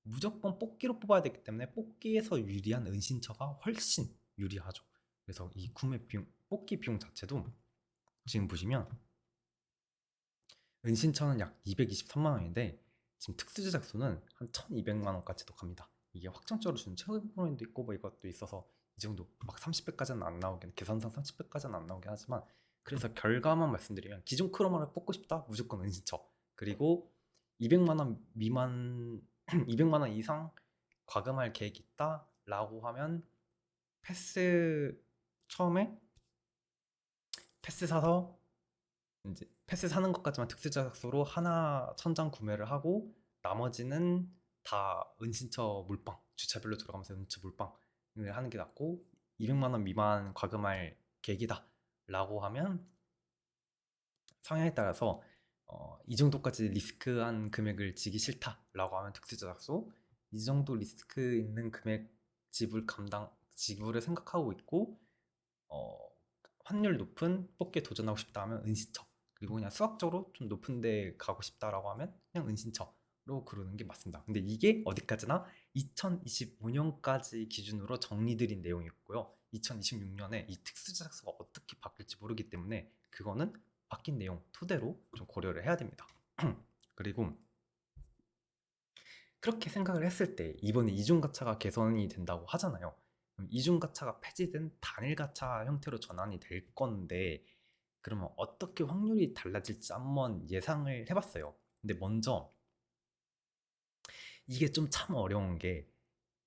무조건 뽑기로 뽑아야 되기 때문에 뽑기에서 유리한 은신처가 훨씬 유리하죠. 그래서 이 구매 비용, 뽑기 비용 자체도 지금 보시면 은신처는 약 223만 원인데 지금 특수 제작소는 한 1200만 원까지도 갑니다. 이게 확정적으로 주는 최고 프로인도 있고 뭐 이것도 있어서 이 정도 막 30배까지는 안 나오긴, 계산상 30배까지는 안 나오긴 하지만, 그래서 결과만 말씀드리면 기존 크로마를 뽑고 싶다 무조건 은신처, 그리고 200만 원 미만 200만 원 이상 과금할 계획 있다 라고 하면 패스, 처음에 패스 사서 이제 패스 사는 것까지만 특수 제작소로 하나 천장 구매를 하고 나머지는 다 은신처 물방, 주차별로 들어가면서 은신처 물방을 하는 게 낫고, 200만 원 미만 과금할 계획이다 라고 하면 성향에 따라서 이 정도까지 리스크한 금액을 지기 싫다 라고 하면 특수 제작소, 이 정도 리스크 있는 금액 지불을 생각하고 있고 어, 환율 높은 뽑기에 도전하고 싶다 하면 은신처, 그리고 그냥 수학적으로 좀 높은 데 가고 싶다라고 하면 그냥 은신처로 그러는 게 맞습니다. 근데 이게 어디까지나 2025년까지 기준으로 정리드린 내용이었고요. 2026년에 이 특수제작소가 어떻게 바뀔지 모르기 때문에 그거는 바뀐 내용 토대로 좀 고려를 해야 됩니다. 그리고 그렇게 생각을 했을 때 이번에 이중가차가 개선이 된다고 하잖아요. 그럼 이중가차가 폐지된 단일가차 형태로 전환이 될 건데, 그러면 어떻게 확률이 달라질지 한번 예상을 해봤어요. 근데 먼저 이게 좀 참 어려운 게,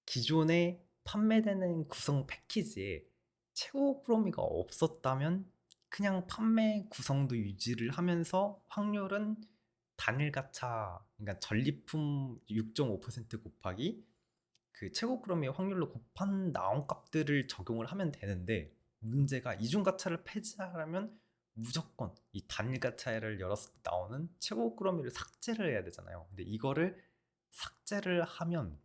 기존에 판매되는 구성 패키지에 최고 프로미가 없었다면 그냥 판매 구성도 유지를 하면서 확률은 단일 가차, 그러니까 전리품 6.5% 곱하기 그 최고 프로미의 확률로 곱한 나온 값들을 적용을 하면 되는데, 문제가 이중 가차를 폐지하려면 무조건 이 단일 가차를 열었을 때 나오는 최고 프로미를 삭제를 해야 되잖아요. 근데 이거를 삭제를 하면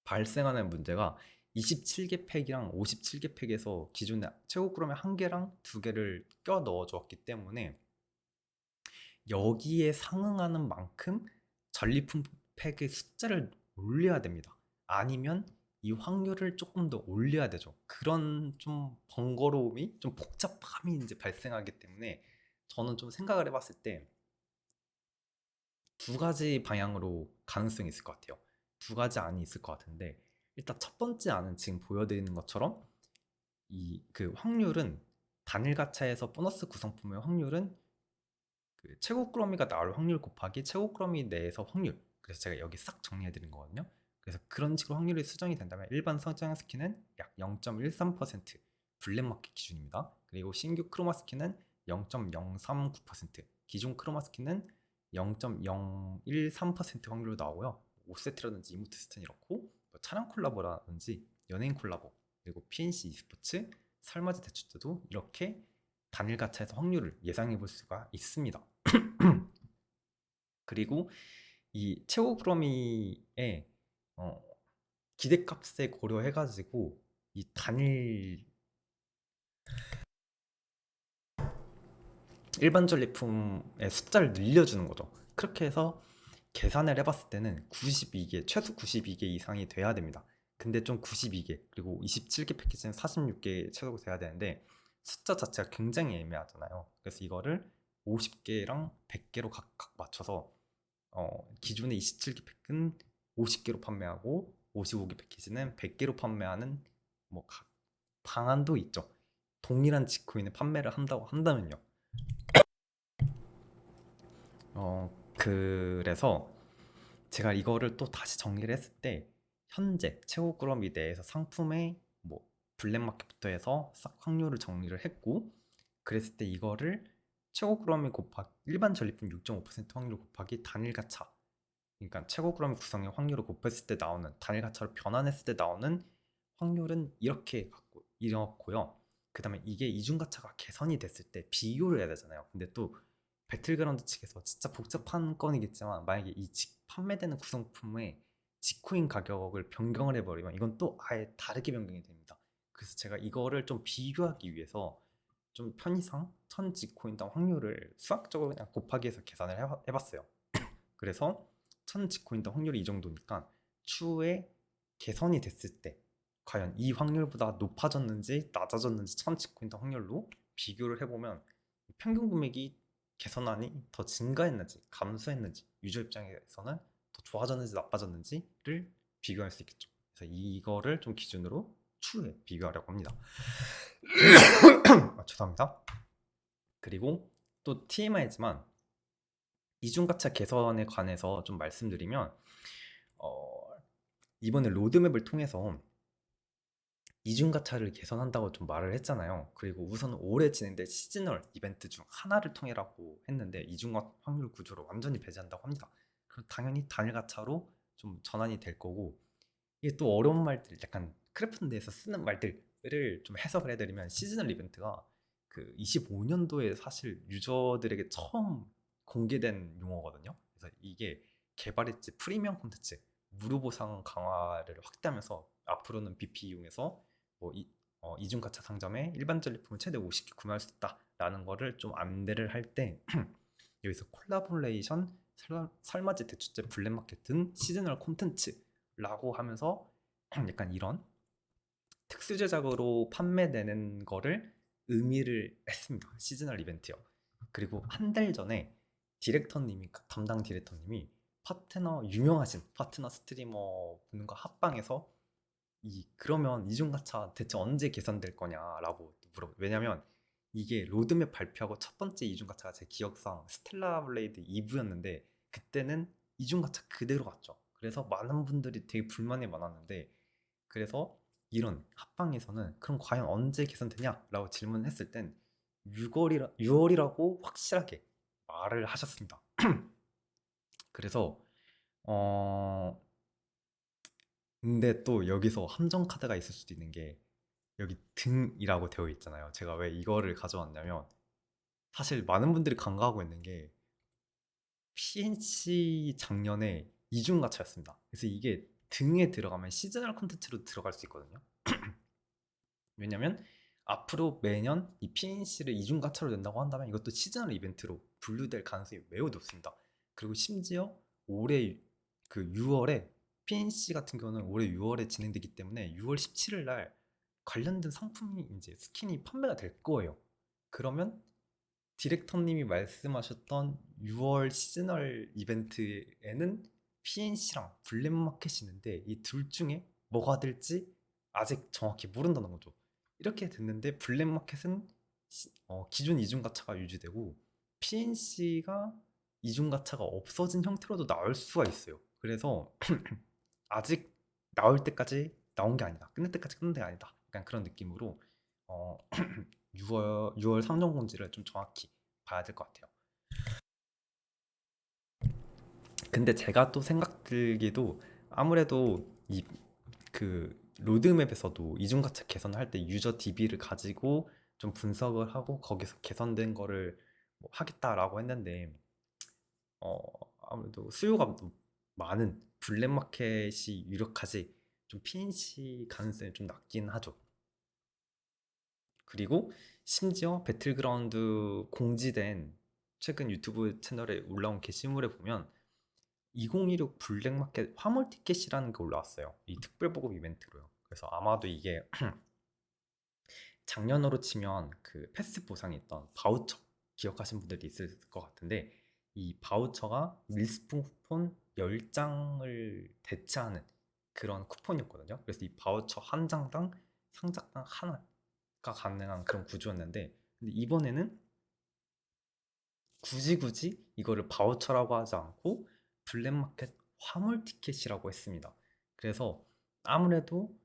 발생하는 문제가 27개 팩이랑 57개 팩에서 기존의 최고 그램의 한 개랑 두 개를 껴 넣어 주었기 때문에 여기에 상응하는 만큼 전리품 팩의 숫자를 올려야 됩니다. 아니면 이 확률을 조금 더 올려야 되죠. 그런 좀 번거로움이, 좀 복잡함이 이제 발생하기 때문에 저는 좀 생각을 해봤을 때 두 가지 방향으로 가능성이 있을 것 같아요. 두 가지 안이 있을 것 같은데, 일단 첫 번째 안은 지금 보여드리는 것처럼 이 그 확률은 단일 가차에서 보너스 구성품의 확률은 그 최고 꾸러미가 나올 확률 곱하기 최고 꾸러미 내에서 확률, 그래서 제가 여기 싹 정리해 드린 거거든요. 그래서 그런 식으로 확률이 수정이 된다면 일반 성장 스킨은 약 0.13% 블랙마켓 기준입니다. 그리고 신규 크로마 스킨은 0.039%, 기존 크로마 스킨은 0.013% 확률로 나오고요. 5세트라든지 이모트 스탠 이렇고, 뭐 차량 콜라보라든지 연예인 콜라보, 그리고 PNC e스포츠, 설맞이 대출 때도 이렇게 단일 가차에서 확률을 예상해 볼 수가 있습니다. 그리고 이 최고 프로미의 기대값에 고려해가지고 이 단일 일반 전리품의 숫자를 늘려주는 거죠. 그렇게 해서 계산을 해봤을 때는 92개, 최소 92개 이상이 돼야 됩니다. 근데 좀 92개, 그리고 27개 패키지는 46개 최소 돼야 되는데 숫자 자체가 굉장히 애매하잖아요. 그래서 이거를 50개랑 100개로 각각 맞춰서 기존의 27개 팩은 50개로 판매하고 55개 패키지는 100개로 판매하는 뭐 방안도 있죠. 동일한 지코인을 판매를 한다고 한다면요. 그래서 제가 이거를 또 다시 정리를 했을 때 현재 최고 꾸러미 내에서 상품의 뭐 블랙마켓부터 해서 싹 확률을 정리를 했고, 그랬을 때 이거를 최고 꾸러미 곱하기 일반 전리품 6.5% 확률 곱하기 단일 가차, 그러니까 최고 꾸러미 구성의 확률을 곱했을 때 나오는, 단일 가차로 변환했을 때 나오는 확률은 이렇게 갖고 이렇고요. 그 다음에 이게 이중 가차가 개선이 됐을 때 비교를 해야 되잖아요. 근데 또 배틀그라운드 측에서 진짜 복잡한 건이겠지만 만약에 이 판매되는 구성품의 지코인 가격을 변경을 해버리면 이건 또 아예 다르게 변경이 됩니다. 그래서 제가 이거를 좀 비교하기 위해서 좀 편의상 1000 지코인당 확률을 수학적으로 그냥 곱하기 해서 계산을 해봤어요. 그래서 1000 지코인당 확률이 이 정도니까 추후에 개선이 됐을 때 과연 이 확률보다 높아졌는지 낮아졌는지 천치코인 확률로 비교를 해보면 평균 금액이 개선안이 더 증가했는지 감소했는지 유저 입장에서는 더 좋아졌는지 나빠졌는지를 비교할 수 있겠죠. 그래서 이거를 좀 기준으로 추후에 비교하려고 합니다. 죄송합니다. 그리고 또 TMI지만 이중가차 개선에 관해서 좀 말씀드리면 이번에 로드맵을 통해서 이중가차를 개선한다고 좀 말을 했잖아요. 그리고 우선 올해 진행될 시즈널 이벤트 중 하나를 통해라고 했는데 이중 확률 구조를 완전히 배제한다고 합니다. 그럼 당연히 단일 가차로 좀 전환이 될 거고, 이게 또 어려운 말들, 약간 크래프트에서 쓰는 말들을 좀 해석을 해드리면 시즈널 이벤트가 그 25년도에 사실 유저들에게 처음 공개된 용어거든요. 그래서 이게 개발했지 프리미엄 콘텐츠 무료 보상 강화를 확대하면서 앞으로는 BP 이용해서 뭐 이중 가차 상점에 일반 전리품을 최대 50개 구매할 수 있다라는 거를 좀 안내를 할 때 여기서 콜라보레이션, 설맞이 대축제, 블랙마켓 등 시즈널 콘텐츠라고 하면서 약간 이런 특수 제작으로 판매되는 거를 의미를 했습니다. 시즈널 이벤트요. 그리고 한 달 전에 디렉터님이, 담당 디렉터님이 유명하신 파트너 스트리머 분과 합방해서 그러면 이중가차 대체 언제 개선될 거냐라고 왜냐면 이게 로드맵 발표하고 첫 번째 이중가차가 제 기억상 스텔라 블레이드 2부였는데 그때는 이중가차 그대로 갔죠. 그래서 많은 분들이 되게 불만이 많았는데, 그래서 이런 합방에서는 그럼 과연 언제 개선되냐라고 질문했을 땐 6월이라고 확실하게 말을 하셨습니다. 그래서 근데 또 여기서 함정 카드가 있을 수도 있는 게 여기 등이라고 되어 있잖아요. 제가 왜 이거를 가져왔냐면 사실 많은 분들이 간과하고 있는 게 PNC 작년에 이중가차였습니다. 그래서 이게 등에 들어가면 시즈널 콘텐츠로 들어갈 수 있거든요. 왜냐면 앞으로 매년 이 PNC를 이중가차로 낸다고 한다면 이것도 시즈널 이벤트로 분류될 가능성이 매우 높습니다. 그리고 심지어 올해 그 6월에 PNC 같은 경우는 올해 6월에 진행되기 때문에 6월 17일 날 관련된 상품이 이제 스킨이 판매가 될 거예요. 그러면 디렉터님이 말씀하셨던 6월 시즈널 이벤트에는 PNC랑 블랙마켓이 있는데 이 둘 중에 뭐가 될지 아직 정확히 모른다는 거죠. 이렇게 됐는데 블랙마켓은 기존 이중가차가 유지되고 PNC가 이중가차가 없어진 형태로도 나올 수가 있어요. 그래서 아직 나올 때까지 나온 게 아니다, 끝낼 때까지 끝낸 게 아니다, 약간 그런 느낌으로 6월 상정 공지를 좀 정확히 봐야 될 것 같아요. 근데 제가 또 생각 들기도 아무래도 이 그 로드맵에서도 이중가차 개선할 때 유저 DB를 가지고 좀 분석을 하고 거기서 개선된 거를 뭐 하겠다라고 했는데 어 아무래도 수요가 많은 블랙마켓이 유력하지 좀 PNC 가능성이 좀 낮긴 하죠. 그리고 심지어 배틀그라운드 공지된 최근 유튜브 채널에 올라온 게시물에 보면 2016 블랙마켓 화물 티켓이라는 게 올라왔어요. 이 특별 보급 이벤트로요. 그래서 아마도 이게 작년으로 치면 그 패스 보상이 있던 바우처 기억하신 분들이 있을 것 같은데, 이 바우처가 밀수품 쿠폰 10장을 대체하는 그런 쿠폰이었거든요. 그래서 이 바우처 한 장당 상자당 하나가 가능한 그런 구조였는데, 근데 이번에는 굳이 이거를 바우처라고 하지 않고 블랙마켓 화물 티켓이라고 했습니다. 그래서 아무래도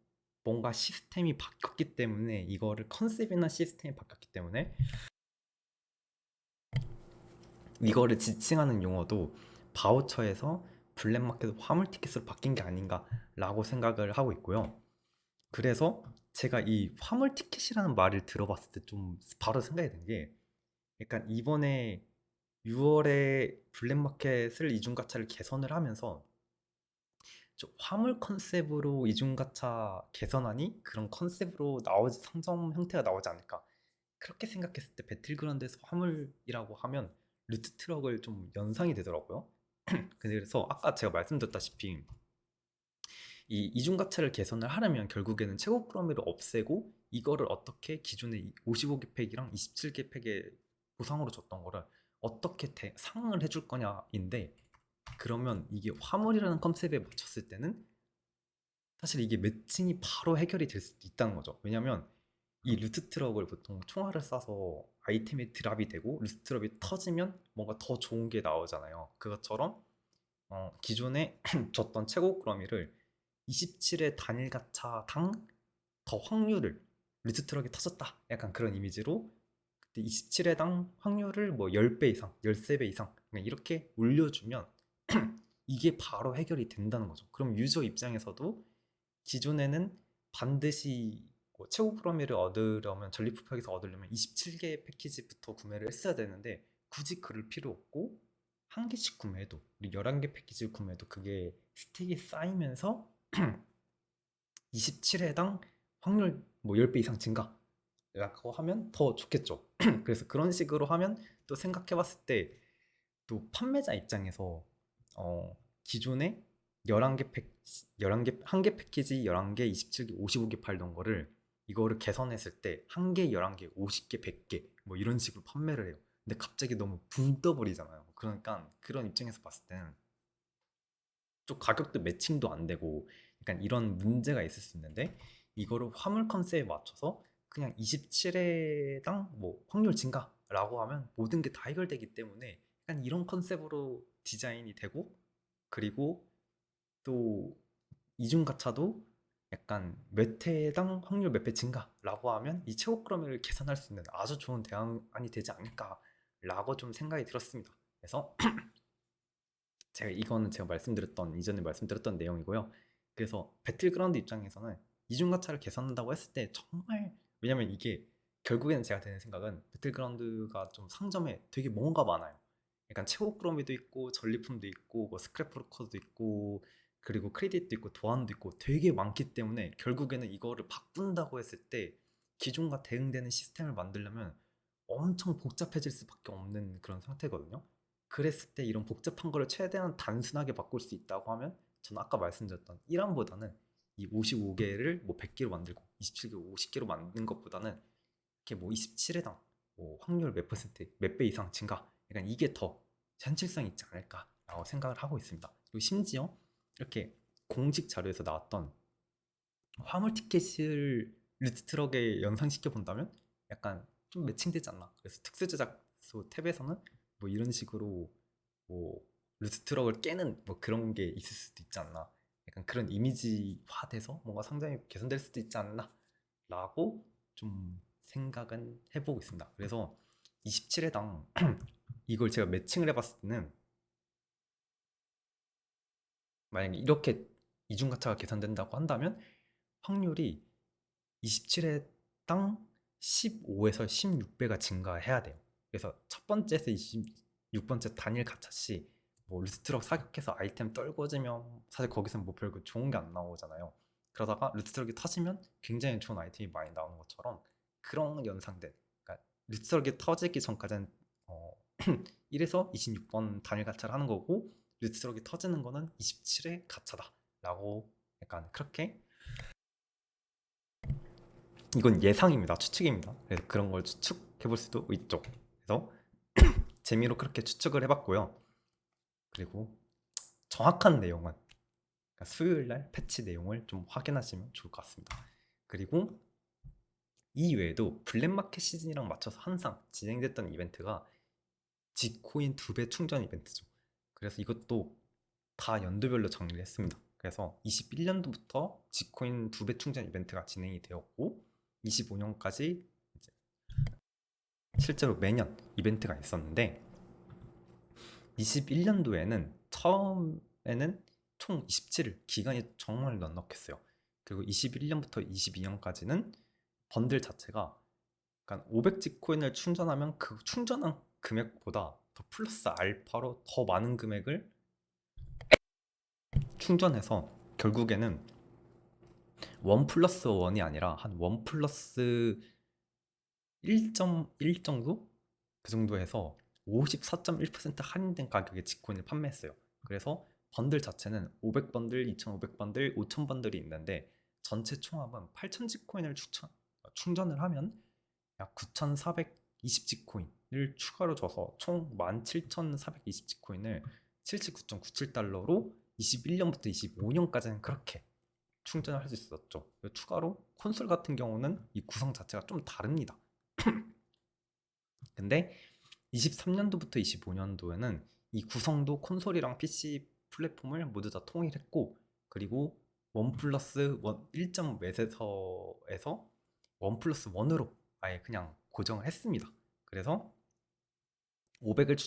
뭔가 시스템이 바뀌었기 때문에, 이거를 컨셉이나 시스템이 바뀌었기 때문에 이거를 지칭하는 용어도 바우처에서 블랙마켓 화물 티켓으로 바뀐 게 아닌가라고 생각을 하고 있고요. 그래서 제가 이 화물 티켓이라는 말을 들어봤을 때 좀 바로 생각이 든 게, 약간 이번에 6월에 블랙마켓을 이중가차를 개선을 하면서 좀 화물 컨셉으로 이중가차 개선하니 그런 컨셉으로 상점 형태가 나오지 않을까, 그렇게 생각했을 때 배틀그라운드에서 화물이라고 하면 루트 트럭을 좀 연상이 되더라고요. 그래서 아까 제가 말씀드렸다시피 이 이중가차를 개선을 하려면 결국에는 최고 프로미를 없애고 이거를 어떻게 기존의 55개 팩이랑 27개 팩에 보상으로 줬던 거를 어떻게 상응을 해줄 거냐인데, 그러면 이게 화물이라는 컨셉에 맞췄을 때는 사실 이게 매칭이 바로 해결이 될 수도 있다는 거죠. 왜냐면 이 루트 트럭을 보통 총알을 쏴서 아이템이 드랍이 되고 루트 트럭이 터지면 뭔가 더 좋은 게 나오잖아요. 그것처럼 기존에 줬던 최고 그러미를 27의 단일 가차당 더 확률을, 루트 트럭이 터졌다 약간 그런 이미지로 그때 27회당 확률을 뭐 10배 이상, 13배 이상 그냥 이렇게 올려주면 이게 바로 해결이 된다는 거죠. 그럼 유저 입장에서도 기존에는 반드시 뭐 최고 프로미를 얻으려면, 전리품 팩에서 얻으려면 27개 패키지부터 구매를 했어야 되는데 굳이 그럴 필요 없고 한 개씩 구매해도, 11개 패키지 구매해도 그게 스택이 쌓이면서 27회당 확률 뭐 10배 이상 증가라고 하면 더 좋겠죠. 그래서 그런 식으로 하면 또 생각해 봤을 때 또 판매자 입장에서 기존에 11개 팩, 11개, 한 개 패키지 11개, 27개, 55개 팔던 거를 이거를 개선했을 때 한 개, 11개, 50개, 100개 뭐 이런 식으로 판매를 해요. 근데 갑자기 너무 붕 떠버리잖아요. 그러니까 그런 입장에서 봤을 때는 좀 가격도 매칭도 안 되고 약간 이런 문제가 있을 수 있는데, 이거를 화물 컨셉에 맞춰서 그냥 27회당 뭐 확률 증가라고 하면 모든 게 다 해결되기 때문에 약간 이런 컨셉으로 디자인이 되고, 그리고 또 이중 가차도 약간 몇 회당 확률 몇 배 증가라고 하면 이 최고 프로미를 계산할 수 있는 아주 좋은 대안이 되지 않을까라고 좀 생각이 들었습니다. 그래서 제가 이거는 제가 말씀드렸던, 이전에 말씀드렸던 내용이고요. 그래서 배틀그라운드 입장에서는 이중가차를 개선한다고 했을 때 정말, 왜냐면 이게 결국에는 제가 드는 생각은 배틀그라운드가 좀 상점에 되게 뭔가 많아요. 약간 최고 프로미도 있고 전리품도 있고 뭐 스크래프로커도 있고 그리고 크레딧도 있고 도안도 있고 되게 많기 때문에 결국에는 이거를 바꾼다고 했을 때 기존과 대응되는 시스템을 만들려면 엄청 복잡해질 수밖에 없는 그런 상태거든요. 그랬을 때 이런 복잡한 거를 최대한 단순하게 바꿀 수 있다고 하면 저는 아까 말씀드렸던 1암보다는 이 55개를 뭐 100개로 만들고 27개 50개로 만든 것보다는 이렇게 뭐 27회당 뭐 확률 몇 퍼센트 몇 배 이상 증가, 약간 이게 더 현실성 있지 않을까라고 생각을 하고 있습니다. 그리고 심지어 이렇게 공식 자료에서 나왔던 화물 티켓을 루트 트럭에 연상시켜 본다면 약간 좀 매칭되지 않나. 그래서 특수 제작소 탭에서는 뭐 이런 식으로 뭐 루트 트럭을 깨는 뭐 그런 게 있을 수도 있지 않나. 약간 그런 이미지화돼서 뭔가 상당히 개선될 수도 있지 않나라고 좀 생각은 해보고 있습니다. 그래서 27회당 이걸 제가 매칭을 해봤을 때는 만약에 이렇게 이중가차가 계산된다고 한다면 확률이 27회당 15에서 16배가 증가해야 돼요. 그래서 첫 번째에서 26번째 단일 가차 시 뭐 루트트럭 사격해서 아이템 떨궈지면 사실 거기서는 뭐 별거 좋은 게 안 나오잖아요. 그러다가 루트트럭이 터지면 굉장히 좋은 아이템이 많이 나오는 것처럼 그런 연상된, 그러니까 루트트럭이 터지기 전까지는 1에서 26번 단일 가차를 하는 거고 루트트럭이 터지는 거는 27회 가차다 라고 약간 그렇게, 이건 예상입니다. 추측입니다. 그래서 그런 걸 추측해 볼 수도 있죠. 그래서 재미로 그렇게 추측을 해봤고요. 그리고 정확한 내용은 그러니까 수요일 날 패치 내용을 좀 확인하시면 좋을 것 같습니다. 그리고 이 외에도 블랙마켓 시즌이랑 맞춰서 항상 진행됐던 이벤트가 지코인 2배 충전 이벤트죠. 그래서 이것도 다 연도별로 정리를 했습니다. 그래서 21년도부터 지코인 2배 충전 이벤트가 진행이 되었고 25년까지 실제로 매년 이벤트가 있었는데 21년도에는 처음에는 총 27일, 기간이 정말 넉넉했어요. 그리고 21년부터 22년까지는 번들 자체가 약간 500지 코인을 충전하면 그 충전한 금액보다 더 플러스 알파로 더 많은 금액을 충전해서 결국에는 1 플러스 1이 아니라 한 1 플러스 1.1 정도? 그 정도 해서 54.1% 할인된 가격에 지코인을 판매했어요. 그래서 번들 자체는 500번들, 2500번들, 5000번들이 있는데 전체 총합은 8000지코인을 충전을 하면 약 9420지코인을 추가로 줘서 총 17420지코인을 79.97달러로 21년부터 25년까지는 그렇게 충전을 할 수 있었죠. 추가로 콘솔 같은 경우는 이 구성 자체가 좀 다릅니다. 근데 23년도부터 25년도에는 이 구성도 콘솔이랑 PC 플랫폼을 모두 다 통일했고, 그리고 원 플러스 원 1.5에서에서 원 플러스 원으로 아예 그냥 고정을 했습니다. 그래서 500을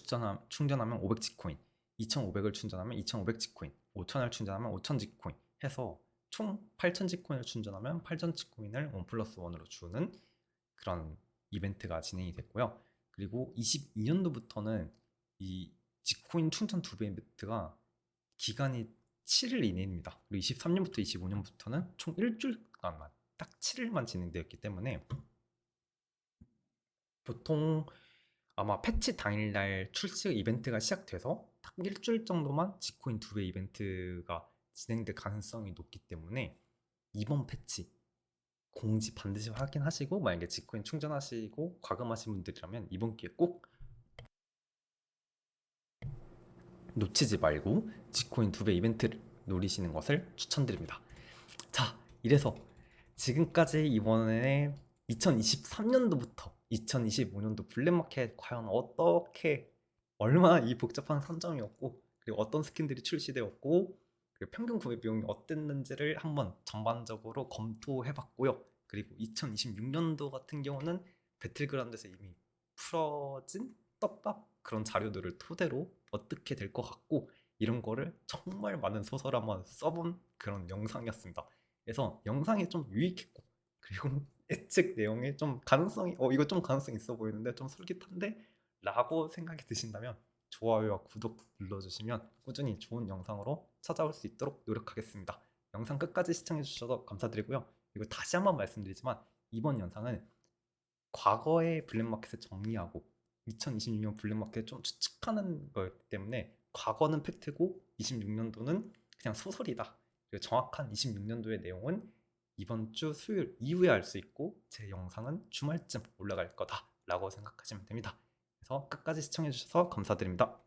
충전하면 500지코인, 2500을 충전하면 2500지코인, 5000을 충전하면 5000지코인 해서 총 8000지코인을 충전하면 8000지코인을 원 플러스 원으로 주는 그런 이벤트가 진행이 됐고요. 그리고 22년도부터는 이 지코인 충전 2배 이벤트가 기간이 7일 이내입니다. 그리고 23년부터 25년부터는 총 일주일간만, 딱 7일만 진행되었기 때문에 보통 아마 패치 당일날 출시 이벤트가 시작돼서 딱 일주일 정도만 지코인 2배 이벤트가 진행될 가능성이 높기 때문에 이번 패치 공지 반드시 확인하시고, 만약에 지코인 충전하시고 과금하신 분들이라면 이번 기회에 꼭 놓치지 말고 지코인 2배 이벤트를 노리시는 것을 추천드립니다. 자, 이래서 지금까지 이번에 2023년도부터 2025년도 블랙마켓 과연 어떻게 얼마나 이 복잡한 산정이었고, 그리고 어떤 스킨들이 출시되었고, 그리고 평균 구매 비용이 어땠는지를 한번 전반적으로 검토해봤고요. 그리고 2026년도 같은 경우는 배틀그라운드에서 이미 풀어진 떡밥 그런 자료들을 토대로 어떻게 될 것 같고, 이런 거를 정말 많은 소설 한번 써본 그런 영상이었습니다. 그래서 영상이 좀 유익했고, 그리고 예측 내용에 좀 가능성이 이거 좀 가능성 있어 보이는데 좀 솔깃한데 라고 생각이 드신다면 좋아요와 구독 눌러주시면 꾸준히 좋은 영상으로 찾아올 수 있도록 노력하겠습니다. 영상 끝까지 시청해 주셔서 감사드리고요. 그리고 다시 한번 말씀드리지만 이번 영상은 과거의 블랙마켓을 정리하고 2026년 블랙마켓을 좀 추측하는 거였기 때문에 과거는 팩트고 26년도는 그냥 소설이다. 그리고 정확한 26년도의 내용은 이번 주 수요일 이후에 알 수 있고, 제 영상은 주말쯤 올라갈 거다라고 생각하시면 됩니다. 그래서 끝까지 시청해 주셔서 감사드립니다.